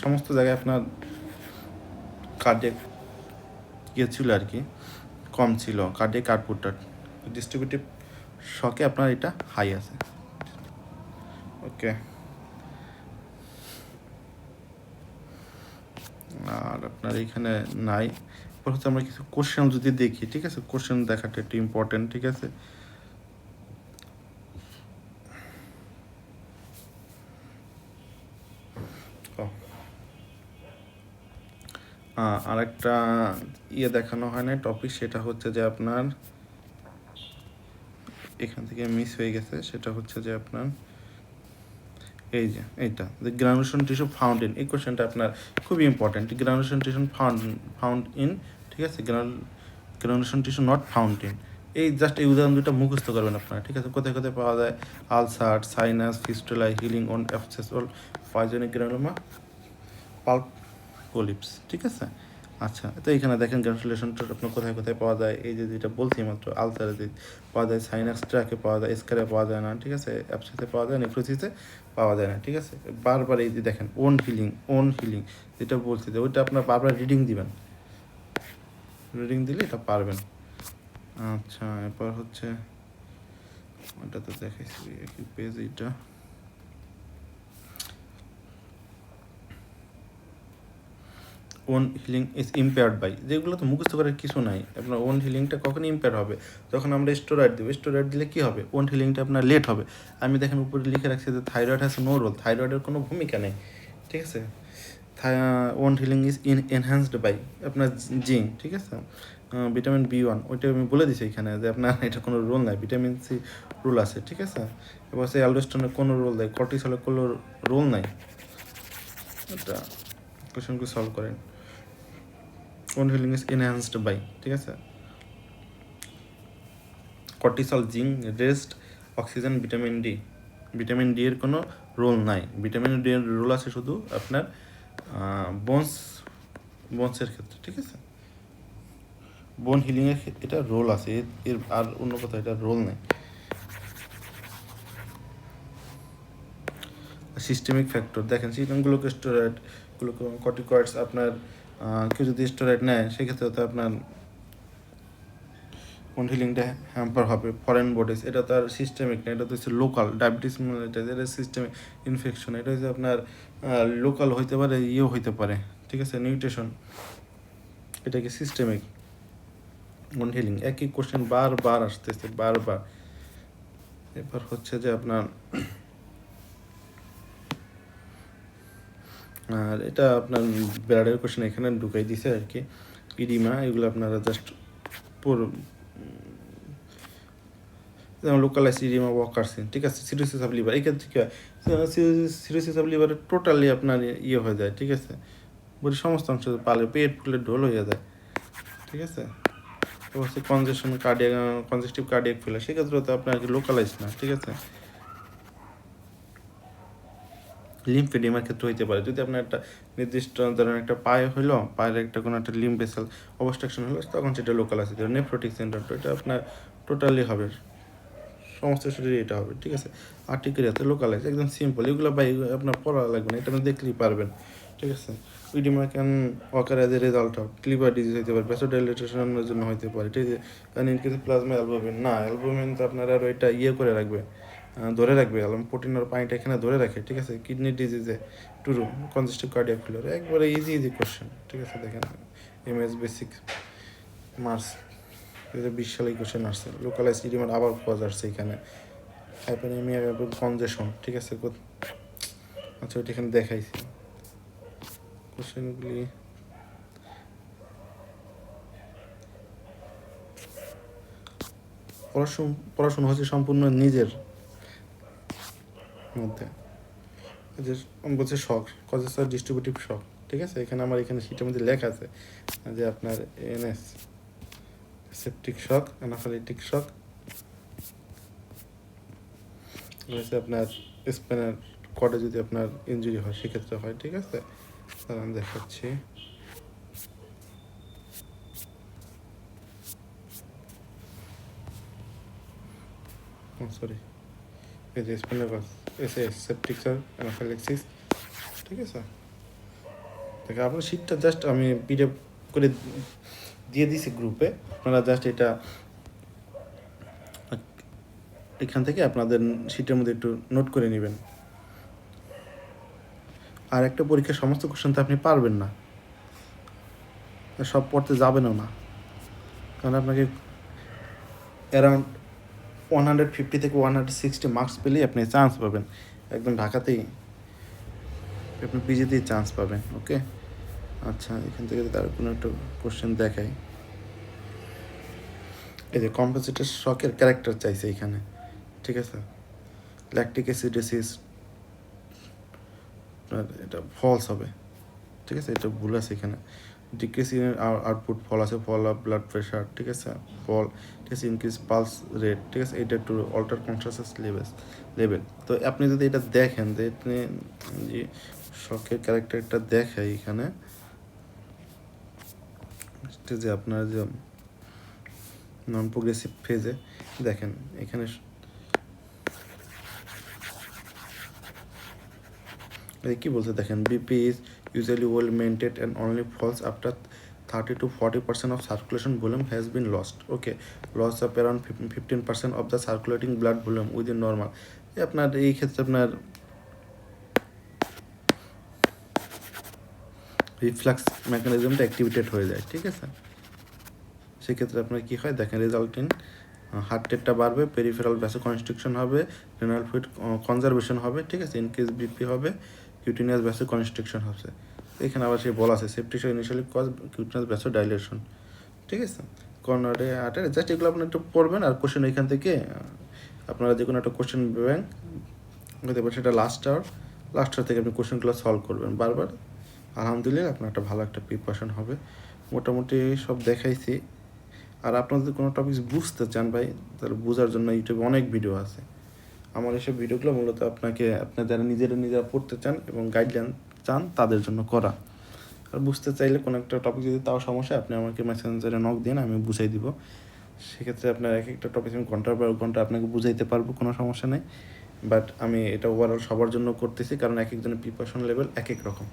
[SPEAKER 1] সমস্ত জায়গায় আপনার কার্ডিয়াক ছিল আর কি, কম ছিল কার্ডিয়াক আউটপুটটা, ডিস্ট্রিবিউটিভ শকে আপনার এটা হাই আছে, ওকে। আর আপনার এইখানে নাই। এরপর হচ্ছে আমরা কিছু কোশ্চেন যদি দেখি, ঠিক আছে, কোশ্চেন দেখাটা একটু ইম্পর্টেন্ট, ঠিক আছে। আর একটা দেখানো হয় না টপিক, সেটা হচ্ছে যে আপনার এখান থেকে মিস হয়ে গেছে, সেটা হচ্ছে যে আপনার এই যে এইটা যে গ্রানুলেশন টিস্যু ফাউন্ড ইন, এই কোশ্চেনটা আপনার খুবই important. Granulation tissue found in, ঠিক আছে, granulation tissue not found in, এই জাস্ট এই উদাহরণ দুটো মুখস্থ করবেন আপনারা, ঠিক আছে? কোথায় কোথায় পাওয়া যায়? Ulcer, sinus, fistula, healing on abscess, pyogenic granuloma, pulp polyps, ঠিক আছে? আচ্ছা, তো এইখানে দেখেন গ্রানুলেশনটা আপনার কোথায় কোথায় পাওয়া যায়। এই যে যেটা বলছি মাত্র, আলসারে পাওয়া যায়, সাইনাস ট্র্যাকে পাওয়া যায়, স্কারে পাওয়া যায় না, ঠিক আছে? অ্যাবসেসে পাওয়া যায়, নেফ্রোসিসে পাওয়া যায় না, ঠিক আছে? বারবার এই যে দেখেন ওন হিলিং যেটা বলছি, যে ওইটা আপনার বারবার রিডিং দিবেন, রিডিং দিলে এটা পারবেন। আচ্ছা, এরপর হচ্ছে ওটা তো দেখাইছি, একই পেজ এটা। Wound healing is impaired by, যেগুলো তো মুখস্থ করার কিছু নাই। আপনার ওন হিলিংটা কখন ইম্পেয়ার হবে? যখন আমরা স্টেরয়েড দেবো। স্টেরয়েড দিলে কী হবে? ওন হিলিংটা আপনার লেট হবে। আমি দেখেন উপরে লিখে রাখছি যে থাইরয়েড হ্যাজ নো রোল, থাইরয়েডের কোনো ভূমিকা নেই, ঠিক আছে? Wound healing is enhanced by আপনার জিঙ্ক, ঠিক আছে? ভিটামিন B1 ওইটা আমি বলে দিছি এখানে, যে আপনার এটা কোনো রোল নাই, ভিটামিন সি রোল আছে, ঠিক আছে? এবার সেই অ্যালডোস্টেরনের কোনো রোল নেই, কর্টিসলের কোনো রোল নাই। এটা কোয়েশনকে সলভ করেন। Wound healing is enhanced by, ঠিক আছে? Cortisol, zinc, rest, oxygen, vitamin D এর কোনো রোল নাই। ভিটামিন ডি এর রোল আছে শুধু আপনার বোনসের ক্ষেত্রে, ঠিক আছে? বোন হিলিংয়ের এটা রোল আছে, এর আর অন্য কথা এটা রোল নেই। সিস্টেমিক ফ্যাক্টর দেখেন, গ্লুকোস্টেরয়েড, কর্টিকয়েডস, আপনার কেউ যদি স্টেরয়েড নেয় সেক্ষেত্রে তো আপনার কোন হিলিংটা হ্যাম্পার হবে। ফরেন বডিজ, এটা তো আর সিস্টেমিক না, এটা তো হচ্ছে লোকাল। ডায়াবেটিস মেলিটাস, এটা সিস্টেমিক ইনফেকশন, এটা হচ্ছে আপনার লোকাল হইতে পারে, ইয়েও হইতে পারে, ঠিক আছে? নিউট্রিশন, এটা কি সিস্টেমিক? কোন হিলিং, একই কোশ্চেন বারবার আসতেছে, বারবার। এবার হচ্ছে যে আপনার আর এটা আপনার ব্লাডের কোশ্চেন এখানে ঢুকাই দিছে আর কি। ইডিমা, এগুলো আপনারা জাস্ট যেমন লোকালাইজ ইডিমা, ওয়াকারসিন, ঠিক আছে? সিরোসিস অফ লিভার, এই ক্ষেত্রে কী হয়? সিরোসিস অফ লিভারে টোটালি আপনার ইয়ে হয়ে যায়, ঠিক আছে? বডি সমস্ত অংশ পালে, পেট ফুলে ঢোল হয়ে যায়, ঠিক আছে? তো হচ্ছে কনজেস্টিভ কার্ডিয়াক ফেলার, সেক্ষেত্রে তো আপনার লোকালাইজ না, ঠিক আছে? লিম্ফেডিমার ক্ষেত্রে হইতে পারে, যদি আপনার একটা নির্দিষ্ট ধরনের একটা পায়ে হইলো, পায়ের একটা কোনো একটা লিম্ফ ভেসেল অবস্ট্রাকশন হলো, তখন সেটা লোকাল আছে। নেফ্রোটিক সিনড্রোম, এটা আপনার টোটালি হবে, সমস্ত শরীরে এটা হবে, ঠিক আছে? আর্টিকেরিয়াতে লোকালাইজ, একদম সিম্পল। এগুলো ভাই আপনার পড়া লাগবে না, এটা আপনি দেখলেই পারবেন, ঠিক আছে? Oedema can occur as a result of liver disease হইতে পারে, ভ্যাসোডাইলেটেশনের জন্য হইতে পারে, ঠিক আছে? কারণ ইনক্রিজ প্লাজমা অ্যালবুমিন, না অ্যালবুমিন তো আপনার আরও এটা ইয়ে করে রাখবে, ধরে রাখবে, প্রোটিন আর পানিটা এখানে ধরে রাখে, ঠিক আছে? কিডনি ডিজিজে টুরু, কনজেস্টিভ কার্ডিয়াক ফেলিওর, একবারে ইজি কোশ্চেন, ঠিক আছে? দেখেন MS বেসিক মার্কস 2020 সালে কোশ্চেন আসছে। লোকালাইজ ইডিমার আবার কজ আসছে এখানে, হাইপারএমিয়া এবং কনজেশন, ঠিক আছে? আচ্ছা, ওইটা এখানে দেখাইছি কোশ্চেনগুলি। পড়াশোনা হচ্ছে সম্পূর্ণ নিজের মধ্যে, যে বলছে শখ, কজেস আর ডিস্ট্রিবিউটিভ শখ, ঠিক আছে? এখানে আমার এখানে সিটের মধ্যে লেখা আছে যে আপনার NS সেপটিক শক, অ্যানাফাইলেটিক শক রয়েছে, আপনার স্পেনার কর্ডে যদি আপনার ইনজুরি হয় সেক্ষেত্রে হয়, ঠিক আছে? তাহলে আমি দেখাচ্ছি। সরি, এই যে স্পেনার সেপটিক শক, অ্যানাফাইলেক্সিস, ঠিক আছে? দেখে আপনার শীটটা জাস্ট আমি PDF করে দিয়ে দিছি গ্রুপে, আপনারা জাস্ট এটা এখান থেকে আপনাদের শীটের মধ্যে একটু নোট করে নেবেন। আর একটা পরীক্ষার সমস্ত কোশ্চেন তো আপনি পারবেন না, সব পড়তে যাবেনও না, কারণ আপনাকে অ্যারাউন্ড 150 থেকে 160 মার্কস পেলেই আপনি চান্স পাবেন, একদম ঢাকাতেই আপনি পিজিতেই চান্স পাবেন, ওকে? আচ্ছা, এখান থেকে তার কোনো একটা কোশ্চেন দেখাই। এই যে কম্পোজিটর শকের ক্যারেক্টার চাইছে এখানে, ঠিক আছে? ল্যাকটিক অ্যাসিডোসিস, এটা ফলস হবে, ঠিক আছে? এটা ভুল আছে এখানে। ডিক্রিজ ইন আউটপুট, ফল আছে ফল অফ ব্লাড প্রেশার, ঠিক আছে, ফল, ঠিক আছে, ইনক্রিজ পালস রেট, ঠিক আছে, এটা একটু অল্টার কনসাসনেস লেভেল। তো আপনি যদি এটা দেখেন যে আপনি যে শখের ক্যারেক্টারটা দেখাই এখানে, যে আপনার যে নন প্রোগ্রেসিভ ফেজে দেখেন এখানে কি বলছে দেখেন, BP is usually well maintained and only falls after 30 to 40% of circulation volume has been lost. Okay, loss of around 15% of the circulating blood volume within normal. আপনার এই ক্ষেত্রে আপনার রিফ্লাক্স মেকানিজমটা অ্যাক্টিভেটেড হয়ে যায়, ঠিক আছে। সেক্ষেত্রে আপনার কী হয় দেখেন, রেজাল্ট ইন হার্ট রেটটা বাড়বে, পেরিফেরাল ভ্যাসো কনস্ট্রিকশন হবে, রেনাল ফ্লুইড কনজারভেশন হবে, ঠিক আছে, ইনক্রিজ বিপি হবে, কিউটিনিয়াস ভ্যাসো কনস্ট্রিকশন হবে। এখানে আবার সেই বলা আছে সেপটিক ইনিশিয়ালি কজ কিউটিনাস ভ্যাসো ডাইলেশন, ঠিক আছে, কর্নারে আর্টারি। জাস্ট এগুলো আপনি একটু পড়বেন আর কোশ্চেন এখান থেকে আপনারা যে কোনো একটা কোশ্চেন ব্যাংক হতে পারে, সেটা লাস্ট আওয়ার থেকে আপনি কোশ্চেনগুলো সলভ করবেন বারবার। আলহামদুলিল্লাহ আপনার একটা ভালো একটা প্রিপারেশন হবে। মোটামুটি সব দেখাইছি। আর আপনারা যদি কোনো টপিক বুঝতে চান ভাই, তাহলে বোঝার জন্য ইউটিউবে অনেক ভিডিও আছে। আমার এইসব ভিডিওগুলো মূলত আপনাকে আপনার যারা নিজেরা পড়তে চান এবং গাইডলাইন চান তাদের জন্য করা। আর বুঝতে চাইলে কোনো একটা টপিক যদি তাও সমস্যা, আপনি আমাকে মেসেঞ্জারে নক দিন, আমি বুঝাই দিব। সেক্ষেত্রে আপনার এক একটা টপিক আমি ঘন্টার পর ঘন্টা আপনাকে বুঝাইতে পারবো, কোনো সমস্যা নেই। বাট আমি এটা ওভারঅল সবার জন্য করতেছি, কারণ এক একজনের প্রিপারেশন লেভেল এক এক রকম।